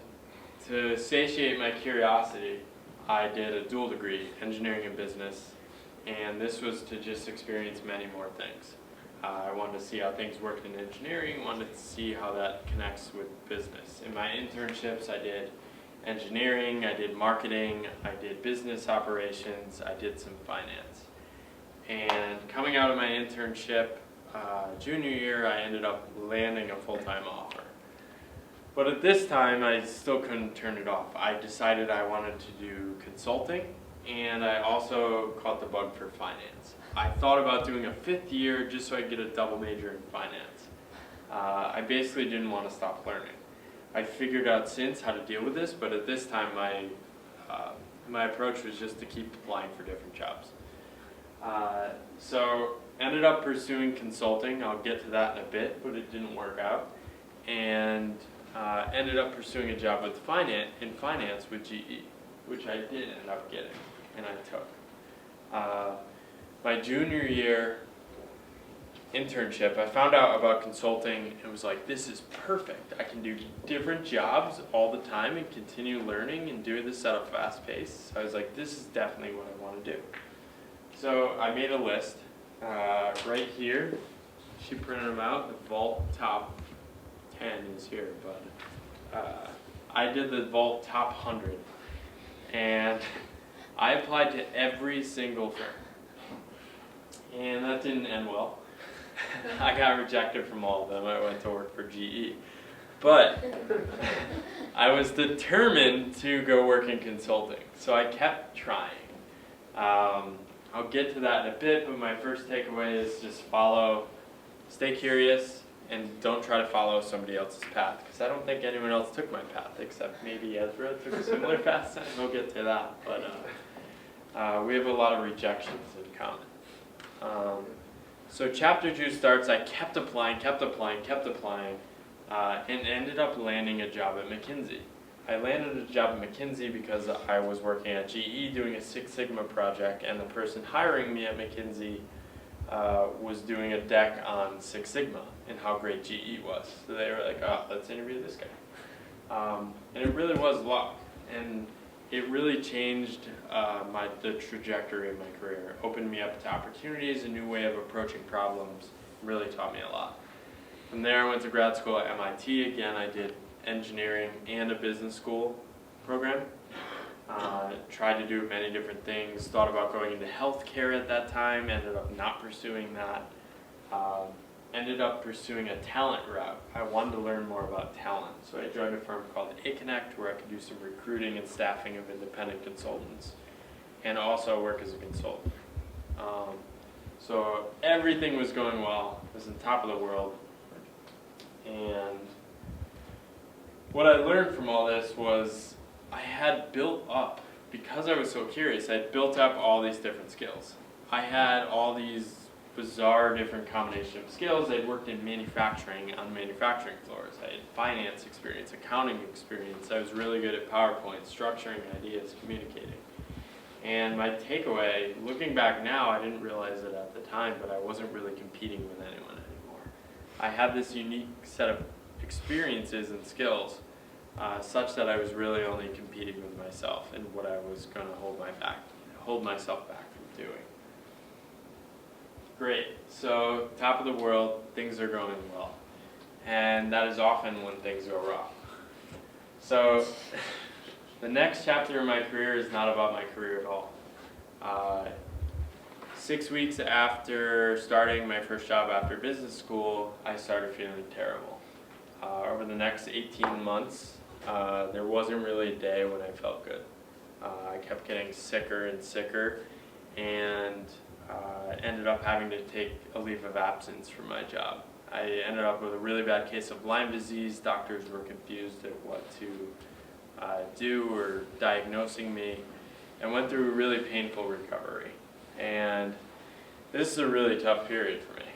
to satiate my curiosity, I did a dual degree, engineering and business, and this was to just experience many more things. I wanted to see how things worked in engineering, wanted to see how that connects with business. In my internships, I did engineering, I did marketing, I did business operations, I did some finance. And coming out of my internship, junior year, I ended up landing a full-time offer. But at this time, I still couldn't turn it off. I decided I wanted to do consulting, and I also caught the bug for finance. I thought about doing a 5th year just so I could get a double major in finance. I basically didn't want to stop learning. I figured out since how to deal with this, but at this time my approach was just to keep applying for different jobs. So ended up pursuing consulting. I'll get to that in a bit, but it didn't work out. And ended up pursuing a job with finance with GE, which I did end up getting, and I took. My junior year internship, I found out about consulting and was like, this is perfect. I can do different jobs all the time and continue learning and do this at a fast pace. So I was like, this is definitely what I want to do. So I made a list right here. She printed them out. The Vault Top 10 is here, but I did the Vault Top 100. And I applied to every single firm. And that didn't end well. I got rejected from all of them. I went to work for GE. But I was determined to go work in consulting. So I kept trying. I'll get to that in a bit, but my first takeaway is just stay curious, and don't try to follow somebody else's path. Because I don't think anyone else took my path, except maybe Ezra took a similar path, and we'll get to that. But we have a lot of rejections in common. So chapter 2 starts, I kept applying, and ended up landing a job at McKinsey. I landed a job at McKinsey because I was working at GE doing a Six Sigma project, and the person hiring me at McKinsey was doing a deck on Six Sigma and how great GE was. So they were like, oh, let's interview this guy. And it really was luck. And it really changed the trajectory of my career. Opened me up to opportunities, a new way of approaching problems, really taught me a lot. From there I went to grad school at MIT. Again, I did engineering and a business school program. Tried to do many different things, thought about going into healthcare at that time, ended up not pursuing that. Ended up pursuing a talent route. I wanted to learn more about talent, so I joined a firm called Connect, where I could do some recruiting and staffing of independent consultants, and also work as a consultant. So everything was going well. I was on top of the world. And what I learned from all this was I had built up, because I was so curious, I had built up all these different skills. I had all these bizarre different combination of skills. I'd worked in manufacturing on manufacturing floors. I had finance experience, accounting experience. I was really good at PowerPoint, structuring ideas, communicating. And my takeaway, looking back now, I didn't realize it at the time, but I wasn't really competing with anyone anymore. I had this unique set of experiences and skills such that I was really only competing with myself and what I was going to hold myself back from doing. Great, so top of the world, things are going well. And that is often when things go wrong. So the next chapter in my career is not about my career at all. 6 weeks after starting my first job after business school, I started feeling terrible. Over the next 18 months, there wasn't really a day when I felt good. I kept getting sicker and sicker, and ended up having to take a leave of absence from my job. I ended up with a really bad case of Lyme disease. Doctors were confused at what to do or diagnosing me, and went through a really painful recovery. And this is a really tough period for me.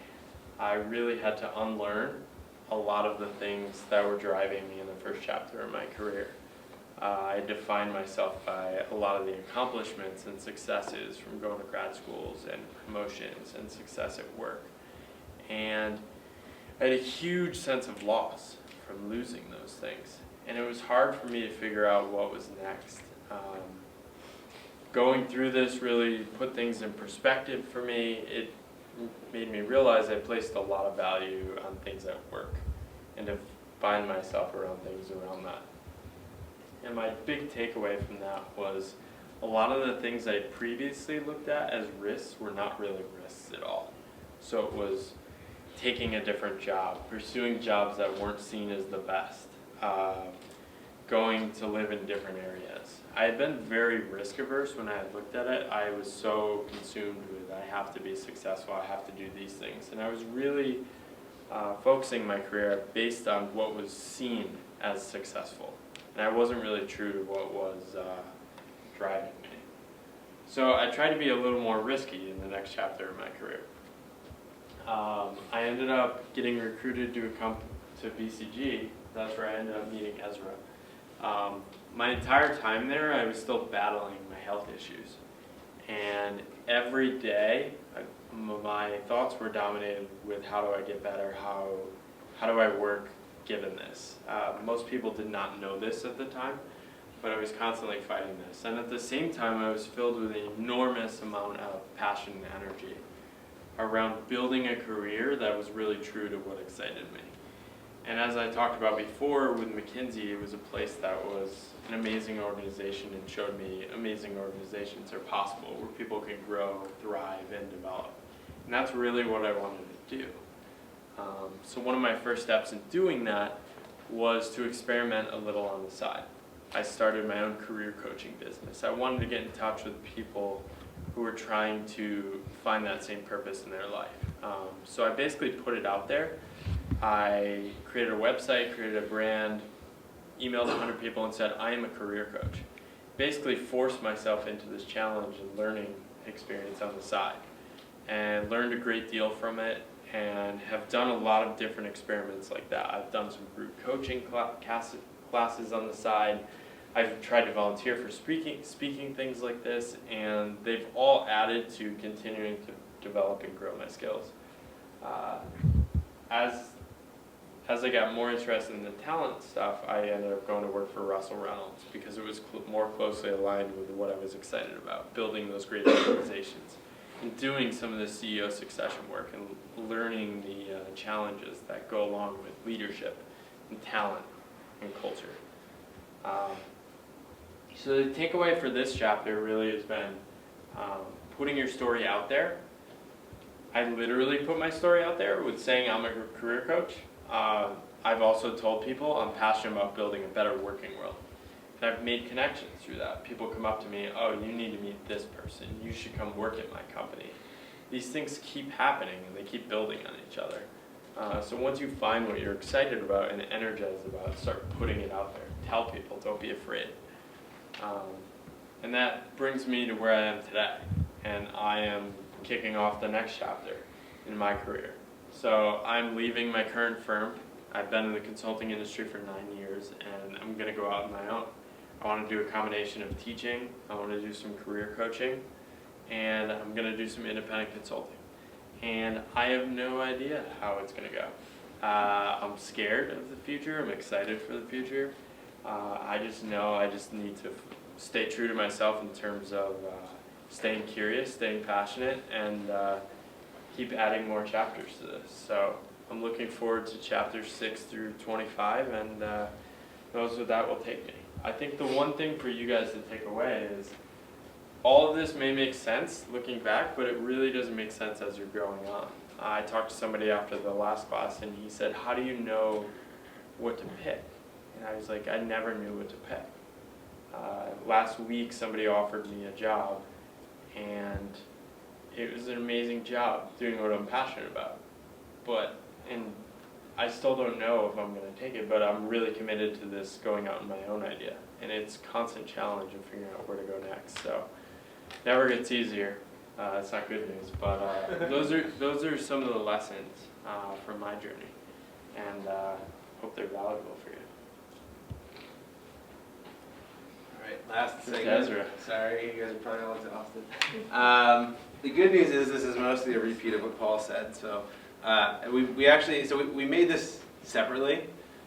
I really had to unlearn a lot of the things that were driving me in the first chapter of my career. I defined myself by a lot of the accomplishments and successes from going to grad schools and promotions and success at work. And I had a huge sense of loss from losing those things. And it was hard for me to figure out what was next. Going through this really put things in perspective for me. It made me realize I placed a lot of value on things at work and to find myself around things around that. And my big takeaway from that was a lot of the things I previously looked at as risks were not really risks at all. So it was taking a different job, pursuing jobs that weren't seen as the best, going to live in different areas. I had been very risk averse when I had looked at it. I was so consumed with I have to be successful, I have to do these things. And I was really focusing my career based on what was seen as successful. And I wasn't really true to what was driving me. So I tried to be a little more risky in the next chapter of my career. I ended up getting recruited to BCG. That's where I ended up meeting Ezra. My entire time there, I was still battling my health issues. And every day, my thoughts were dominated with how do I get better, how do I work given this. Most people did not know this at the time, but I was constantly fighting this. And at the same time, I was filled with an enormous amount of passion and energy around building a career that was really true to what excited me. And as I talked about before with McKinsey, it was a place that was an amazing organization and showed me amazing organizations are possible, where people can grow, thrive, and develop. And that's really what I wanted to do. So one of my first steps in doing that was to experiment a little on the side. I started my own career coaching business. I wanted to get in touch with people who were trying to find that same purpose in their life. So I basically put it out there. I created a website, created a brand, emailed 100 people and said, I am a career coach. Basically forced myself into this challenge and learning experience on the side, and learned a great deal from it, and have done a lot of different experiments like that. I've done some group coaching classes on the side. I've tried to volunteer for speaking things like this, and they've all added to continuing to develop and grow my skills. As I got more interested in the talent stuff, I ended up going to work for Russell Reynolds because it was more closely aligned with what I was excited about, building those great organizations and doing some of the CEO succession work and learning the challenges that go along with leadership and talent and culture. So the takeaway for this chapter really has been putting your story out there. I literally put my story out there with saying I'm a career coach. I've also told people I'm passionate about building a better working world. And I've made connections through that. People come up to me, oh, you need to meet this person. You should come work at my company. These things keep happening and they keep building on each other. So once you find what you're excited about and energized about, start putting it out there. Tell people, don't be afraid. And that brings me to where I am today. And I am kicking off the next chapter in my career. So I'm leaving my current firm. I've been in the consulting industry for 9 years, and I'm going to go out on my own. I want to do a combination of teaching, I want to do some career coaching, and I'm going to do some independent consulting. And I have no idea how it's going to go. I'm scared of the future. I'm excited for the future. I just know I just need to stay true to myself in terms of staying curious, staying passionate, and keep adding more chapters to this. So I'm looking forward to chapters 6 through 25, and knows where that will take me. I think the one thing for you guys to take away is all of this may make sense looking back, but it really doesn't make sense as you're growing on. I talked to somebody after the last class, and he said, how do you know what to pick? And I was like, I never knew what to pick. Last week, somebody offered me a job, and it was an amazing job doing what I'm passionate about. And I still don't know if I'm going to take it, but I'm really committed to this going out on my own idea. And it's constant challenge of figuring out where to go next. So never gets easier. It's not good news, but those are some of the lessons from my journey, and hope they're valuable for you. All right, last segment. Ezra. Sorry, you guys are probably all exhausted. The good news is this is mostly a repeat of what Paul said. So we made this separately,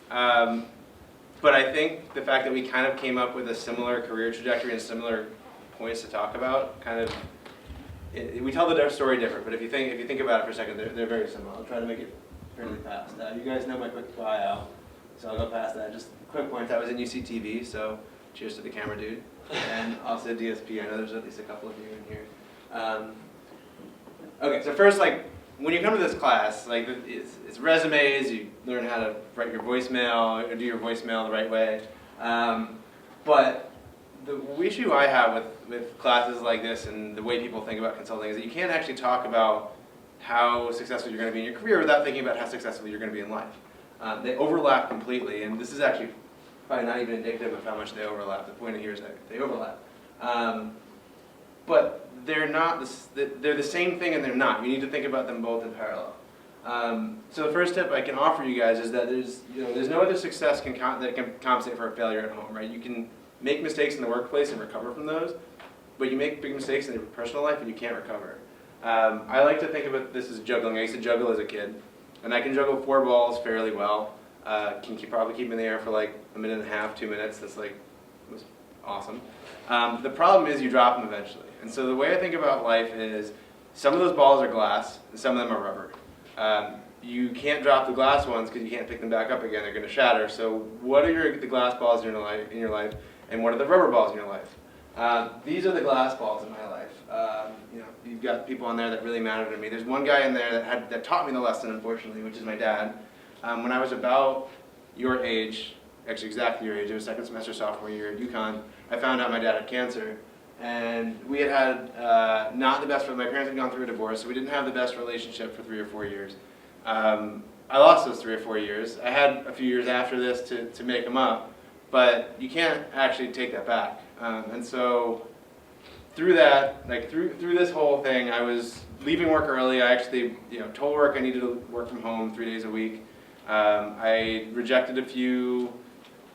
but I think the fact that we kind of came up with a similar career trajectory and similar points to talk about kind of. We tell the story different, but if you think about it for a second, they're very similar. I'll try to make it fairly fast. You guys know my quick bio, so I'll go past that. Just a quick point, I was in UCTV, so cheers to the camera dude. And also DSP, I know there's at least a couple of you in here. Okay, so first, when you come to this class, it's resumes, you learn how to write your voicemail, or do your voicemail the right way. But the issue I have with classes like this and the way people think about consulting is that you can't actually talk about how successful you're going to be in your career without thinking about how successful you're going to be in life. They overlap completely, and this is actually probably not even indicative of how much they overlap. The point here is that they overlap. But they're not. They're the same thing and they're not. You need to think about them both in parallel. So the first tip I can offer you guys is that there's no other success that can compensate for a failure at home, right? You can make mistakes in the workplace and recover from those, but you make big mistakes in your personal life and you can't recover. I like to think about this as juggling. I used to juggle as a kid, and I can juggle 4 balls fairly well. Can probably keep them in the air for like a minute and a half, 2 minutes. That's was awesome. The problem is you drop them eventually. And so the way I think about life is some of those balls are glass and some of them are rubber. You can't drop the glass ones because you can't pick them back up again. They're going to shatter. So what are the glass balls in your life, and what are the rubber balls in your life? These are the glass balls in my life. You've got people on there that really matter to me. There's one guy in there that taught me the lesson, unfortunately, which is my dad. When I was about your age, actually exactly your age, it was second semester sophomore year at UConn, I found out my dad had cancer. And we had not the best, my parents had gone through a divorce, so we didn't have the best relationship for 3 or 4 years. I lost those 3 or 4 years. I had a few years after this to make them up, but you can't actually take that back. And so through that, through this whole thing, I was leaving work early. I actually, told work I needed to work from home 3 days a week. I rejected a few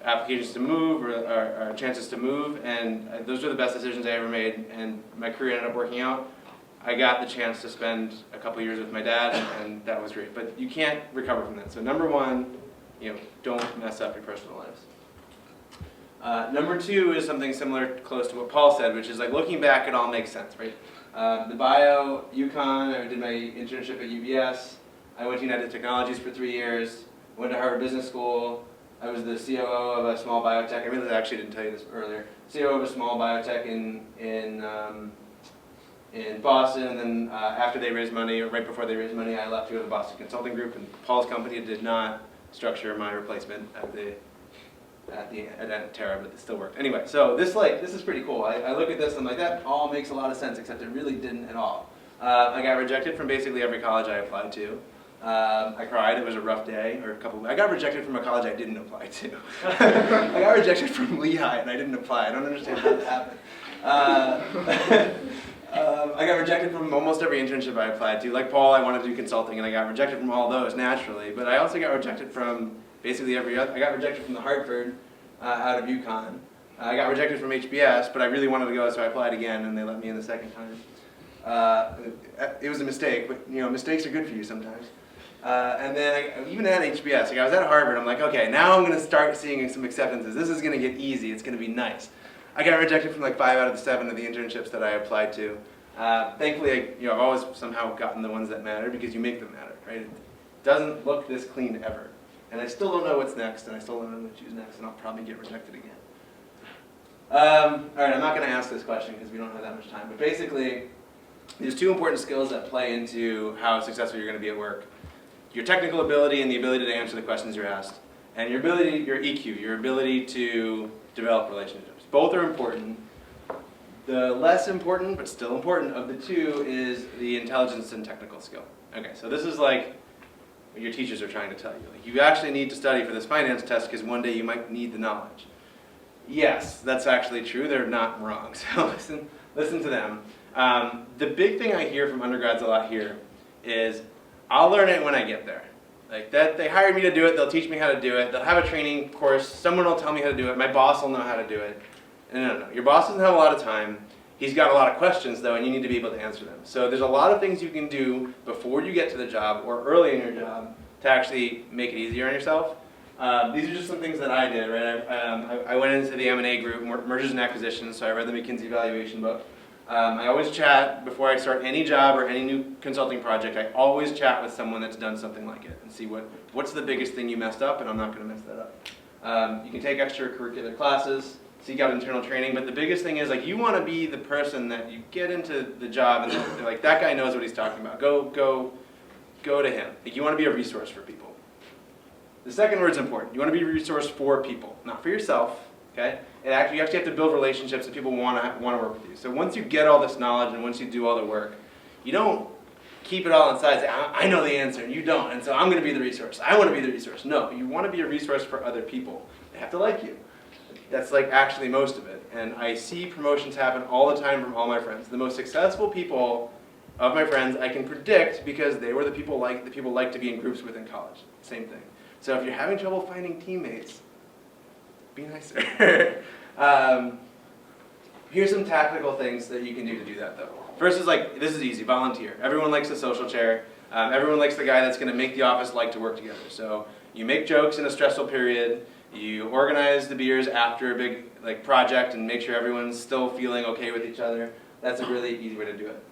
applications to move or chances to move, and those were the best decisions I ever made, and my career ended up working out. I got the chance to spend a couple years with my dad, and that was great. But you can't recover from that. So number one, don't mess up your personal lives. Number 2 is something similar, close to what Paul said, which is looking back, it all makes sense, right? The bio, UConn, I did my internship at UBS. I went to United Technologies for 3 years. Went to Harvard Business School. I was the COO of a small biotech. I really actually didn't tell you this earlier. COO of a small biotech in Boston, and then after they raised money, or right before they raised money, I left to go to the Boston Consulting Group, and Paul's company did not structure my replacement at Terra, but it still worked. Anyway, so this is pretty cool. I look at this and I'm like, that all makes a lot of sense, except it really didn't at all. I got rejected from basically every college I applied to. I cried. It was a rough day, or a couple. I got rejected from a college I didn't apply to. I got rejected from Lehigh, and I didn't apply. I don't understand how that happened. I got rejected from almost every internship I applied to. Like Paul, I wanted to do consulting, and I got rejected from all those naturally. But I also got rejected from basically every other. I got rejected from the Hartford out of UConn. I got rejected from HBS, but I really wanted to go, so I applied again, and they let me in the second time. It was a mistake, but mistakes are good for you sometimes. And then I even at HBS, like I was at Harvard, I'm like, okay, now I'm going to start seeing some acceptances. This is going to get easy. It's going to be nice. I got rejected from like 5 out of the 7 of the internships that I applied to. Thankfully, I've always somehow gotten the ones that matter because you make them matter, right? It doesn't look this clean ever. And I still don't know what's next, and I still don't know what to choose next, and I'll probably get rejected again. All right, I'm not going to ask this question because we don't have that much time, but basically, there's 2 important skills that play into how successful you're going to be at work. Your technical ability and the ability to answer the questions you're asked, and your ability, your EQ, your ability to develop relationships. Both are important. The less important, but still important, of the 2 is the intelligence and technical skill. Okay, so this is like what your teachers are trying to tell you. Like, you actually need to study for this finance test because one day you might need the knowledge. Yes, that's actually true. They're not wrong. So listen to them. The big thing I hear from undergrads a lot here is, I'll learn it when I get there. Like that, they hired me to do it, they'll teach me how to do it, they'll have a training course, someone will tell me how to do it, my boss will know how to do it. No. Your boss doesn't have a lot of time. He's got a lot of questions though, and you need to be able to answer them. So there's a lot of things you can do before you get to the job or early in your job to actually make it easier on yourself. These are just some things that I did, right? I went into the M&A group, mergers and acquisitions, so I read the McKinsey evaluation book. I always chat before I start any job or any new consulting project. I always chat with someone that's done something like it and see what's the biggest thing you messed up, and I'm not going to mess that up. You can take extracurricular classes, seek out internal training, but the biggest thing is like you want to be the person that you get into the job and they're like, that guy knows what he's talking about. Go to him. Like, you want to be a resource for people. The second word is important. You want to be a resource for people, not for yourself. Okay? You actually have to build relationships that people want to work with you. So once you get all this knowledge and once you do all the work, you don't keep it all inside and say, I know the answer and you don't, and so I'm going to be the resource. I want to be the resource. No, you want to be a resource for other people. They have to like you. That's like actually most of it. And I see promotions happen all the time from all my friends. The most successful people of my friends I can predict because they were the people like to be in groups with in college. Same thing. So if you're having trouble finding teammates, be nicer. Here's some tactical things that you can do to do that though. First is like, this is easy, volunteer. Everyone likes the social chair. Everyone likes the guy that's going to make the office like to work together. So you make jokes in a stressful period. You organize the beers after a big project and make sure everyone's still feeling okay with each other. That's a really easy way to do it.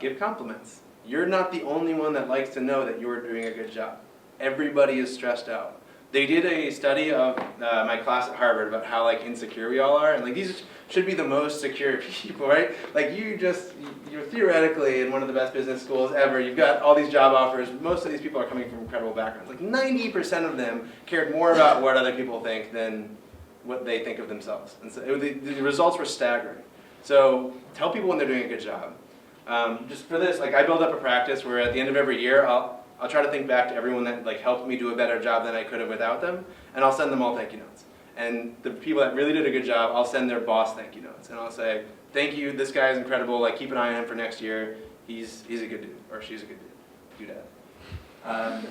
Give compliments. You're not the only one that likes to know that you're doing a good job. Everybody is stressed out. They did a study of my class at Harvard about how insecure we all are, and these should be the most secure people, right? You're theoretically in one of the best business schools ever. You've got all these job offers. Most of these people are coming from incredible backgrounds. 90% of them cared more about what other people think than what they think of themselves. And so the results were staggering. So tell people when they're doing a good job. Just for this, I build up a practice where at the end of every year, I'll try to think back to everyone that helped me do a better job than I could have without them, and I'll send them all thank you notes. And the people that really did a good job, I'll send their boss thank you notes, and I'll say, thank you, this guy is incredible, keep an eye on him for next year, he's a good dude, or she's a good dude, dad.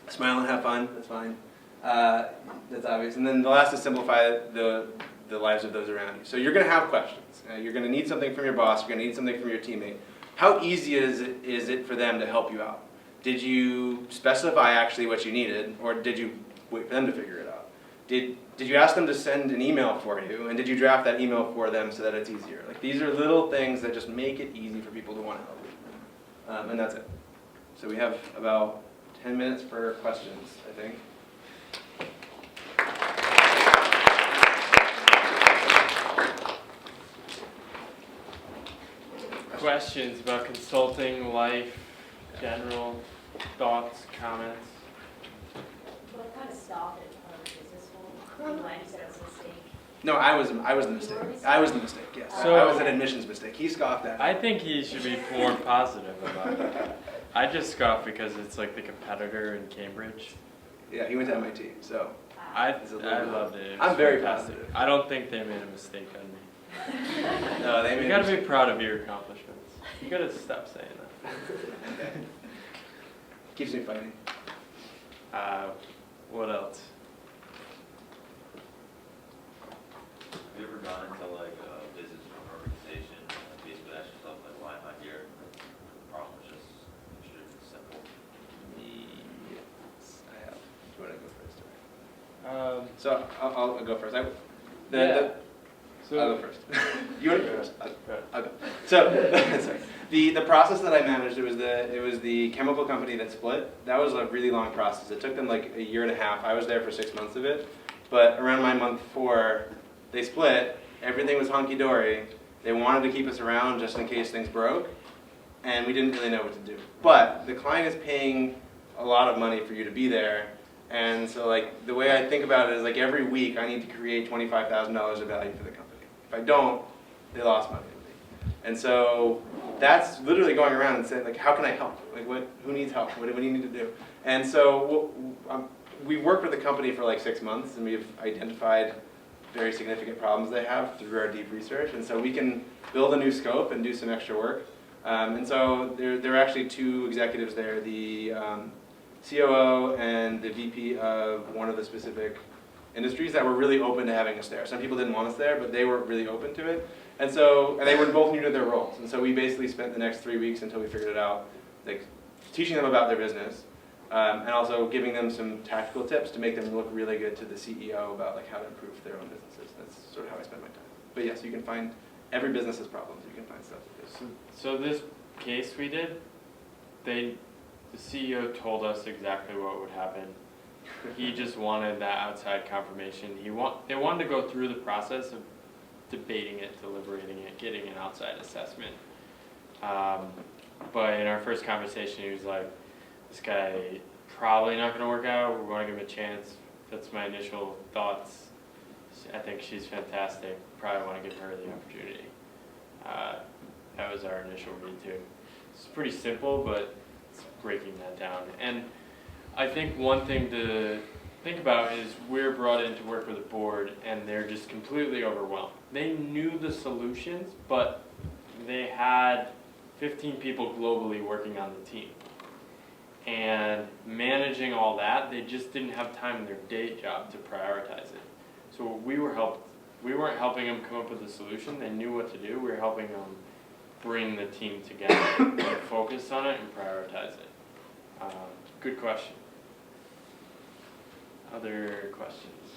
Smile and have fun, that's fine. That's obvious. And then the last is simplify the lives of those around you. So you're going to have questions. You're going to need something from your boss, you're going to need something from your teammate. How easy is it for them to help you out? Did you specify actually what you needed, or did you wait for them to figure it out? Did you ask them to send an email for you, and did you draft that email for them so that it's easier? These are little things that just make it easy for people to want to help you. And that's it. So we have about 10 minutes for questions, I think. Questions about consulting, life, general thoughts, comments? What kind of stopped it from business school? You said it was a mistake. No, I was the mistake. I was the mistake, yes. So, I was an admissions mistake. He scoffed at it. I think he should be more positive about it. I just scoff because it's the competitor in Cambridge. Yeah, he went to MIT, so. I loved it. I'm very fantastic. positive. I don't think they made a mistake on me. No, they made You gotta be proud of your accomplishments. You gotta stop saying that. Okay. Keeps me fighting. What else? Have you ever gone into a business or organization and basically asked yourself why am I here? The problem is just extremely simple. So I'll go first. I'll go first. You want to go first? I'll go. So sorry. The process that I managed, it was the chemical company that split. That was a really long process. It took them like a year and a half. I was there for 6 months of it. But around my month 4, they split. Everything was hunky-dory. They wanted to keep us around just in case things broke. And we didn't really know what to do. But the client is paying a lot of money for you to be there. And so like the way I think about it is like every week I need to create $25,000 of value for the company. If I don't, they lost money with me. And so that's literally going around and saying like, how can I help? Like who needs help? What do you need to do? And so we worked with the company for like 6 months, and we've identified very significant problems they have through our deep research. And so we can build a new scope and do some extra work. And so there are actually 2 executives there, the COO and the VP of one of the specific industries that were really open to having us there. Some people didn't want us there, but they were really open to it. And they were both new to their roles. And so we basically spent the next 3 weeks until we figured it out, like teaching them about their business, and also giving them some tactical tips to make them look really good to the CEO about like how to improve their own businesses. That's sort of how I spend my time. But yes, you can find, every business has problems. You can find stuff to do. So this case we did, the CEO told us exactly what would happen. He just wanted that outside confirmation. They wanted to go through the process of debating it, deliberating it, getting an outside assessment. But in our first conversation, he was like, this guy probably not going to work out. We want to give him a chance. That's my initial thoughts. I think she's fantastic. Probably want to give her the opportunity. That was our initial read too. It's pretty simple, but it's breaking that down. And I think one thing to think about is we're brought in to work with a board and they're just completely overwhelmed. They knew the solutions, but they had 15 people globally working on the team. And managing all that, they just didn't have time in their day job to prioritize it. So we weren't helping them come up with a solution. They knew what to do. We were helping them bring the team together and focus on it and prioritize it. Good question. Other questions?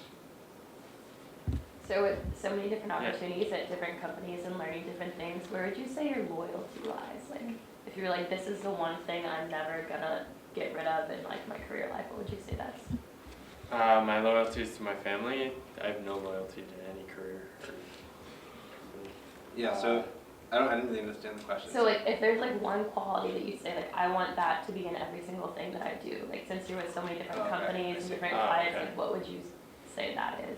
So with so many different opportunities at different companies and learning different things, where would you say your loyalty lies? Like, if you're like, this is the one thing I'm never gonna get rid of in like my career life, what would you say that's? My loyalty is to my family. I have no loyalty to any career. Yeah, so I didn't really understand the question. So like, if there's like one quality that you say like, I want that to be in every single thing that I do, like since you're with so many different companies and different clients, like what would you say that is?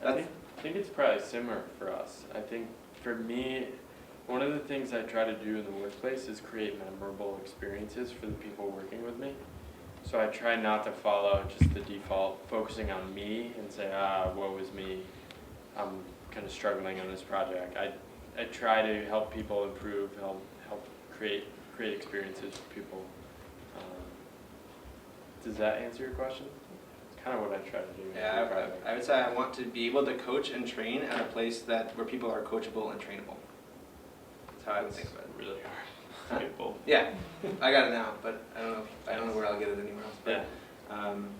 I think it's probably similar for us. I think for me, one of the things I try to do in the workplace is create memorable experiences for the people working with me. So I try not to follow just the default, focusing on me and say, woe is me, I'm kind of struggling on this project. I try to help people improve, help create experiences for people. Does that answer your question? It's kind of what I try to do. Yeah, I would say I want to be able to coach and train at a place where people are coachable and trainable. That's how I would think about it. Really hard. Yeah, I got it now, but I don't know where I'll get it anywhere else. But,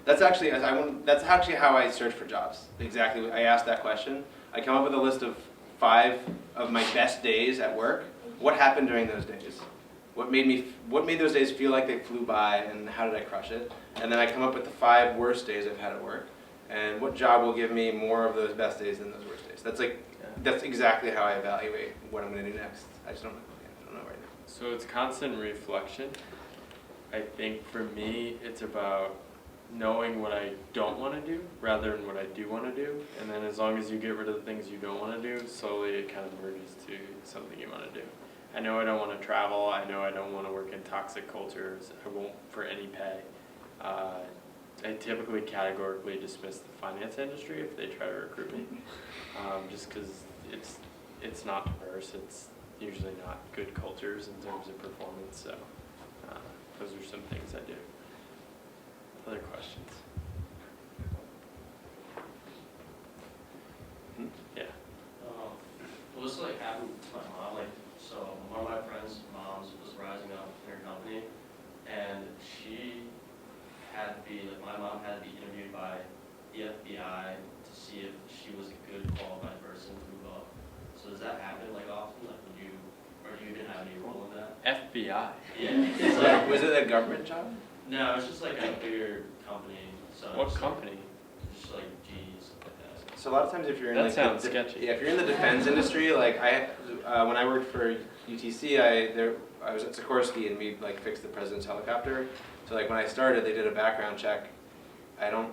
that's actually how I search for jobs. Exactly, I asked that question. I come up with a list of 5 of my best days at work. What happened during those days? What made those days feel like they flew by, and how did I crush it? And then I come up with the 5 worst days I've had at work, and what job will give me more of those best days than those worst days. That's exactly how I evaluate what I'm going to do next. I just don't know right now. So it's constant reflection. I think for me, it's about knowing what I don't want to do rather than what I do want to do. And then as long as you get rid of the things you don't want to do, slowly it kind of merges to something you want to do. I know I don't want to travel. I know I don't want to work in toxic cultures. I won't for any pay. I typically categorically dismiss the finance industry if they try to recruit me, just because it's not diverse. It's usually not good cultures in terms of performance. So those are some things I do. Other questions? Yeah. Well, this like happened to my mom. So one of my friends' moms was rising up in her company, and she had to be my mom had to be interviewed by the FBI FBI to see if she was a good qualified person to move up. So does that happen like often? Like would you, or you didn't have any role in that? FBI. Yeah. It's like, Was it a government job? no, it's just like a bigger company. So What it's company? just like G, stuff like that. So a lot of times if you're in That like sounds the, sketchy. Yeah, if you're in the defense industry, like when I worked for UTC, I was at Sikorsky and we like fixed the president's helicopter. So like when I started, they did a background check. I don't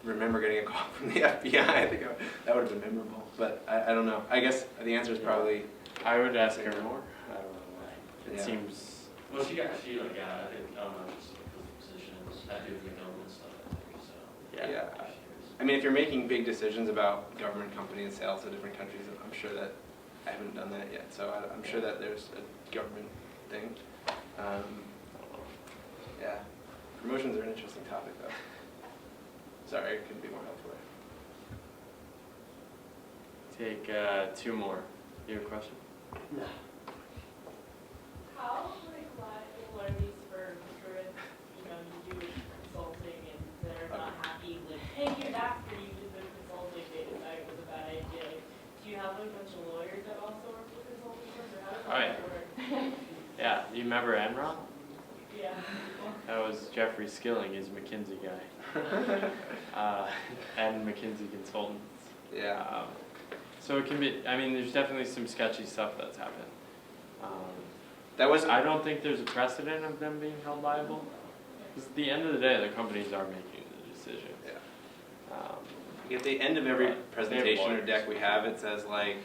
remember getting a call from the FBI. I think that would have been memorable, but I don't know. I guess the answer is probably. I would ask her more. I don't know why. It Yeah. seems. Well, she like, yeah, I think, I don't know, just because the positions had to do with the government stuff, I think, so. Yeah. I mean, if you're making big decisions about government company and sales to different countries, I'm sure that I haven't done that yet. So I'm sure that there's a government thing. Yeah. Promotions are an interesting topic, though. Sorry, I couldn't be more helpful there. Take two more. You have a question? No. How reliable are these firms for if, you do consulting and they're not happy with paying you back for you to do consulting, they decide it was a bad idea? Like, do you have a bunch of lawyers that also work with consulting firms, or how does Oh, that work? Yeah. You remember Enron? Yeah. That was Jeffrey Skilling, his McKinsey guy. And McKinsey Consultants. Yeah. So it can be, I mean, there's definitely some sketchy stuff that's happened. That was. I don't think there's a precedent of them being held liable. Because at the end of the day, the companies are making the decision. At the end of every But presentation they or have deck we have, it says like,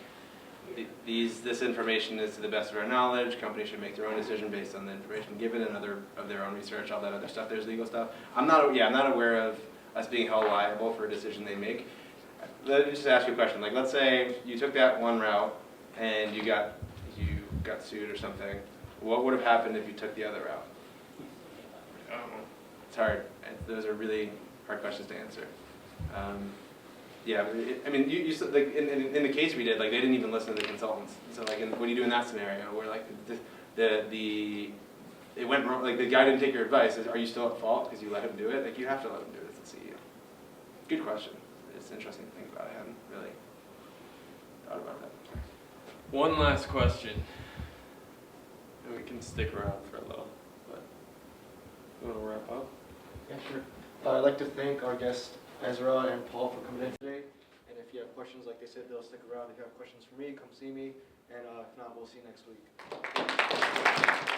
this information is to the best of our knowledge. Companies should make their own decision based on the information given and of their own research, all that other stuff. There's legal stuff. I'm not aware of us being held liable for a decision they make. Let me just ask you a question. Like, let's say you took that one route and you got sued or something. What would have happened if you took the other route? I don't know. It's hard. Those are really hard questions to answer. Yeah, I mean, you said, like, in the case we did, like, they didn't even listen to the consultants. So, like, what do you do in that scenario where, like, it went wrong, like, the guy didn't take your advice? Are you still at fault because you let him do it? Like, you have to let him do it as the CEO. Good question. It's interesting to think about. I haven't really thought about that. One last question. And we can stick around for a little. But you want to wrap up? Yeah, sure. I'd like to thank our guests, Ezra and Paul, for coming in today. And if you have questions, like they said, they'll stick around. If you have questions for me, come see me. And if not, we'll see you next week.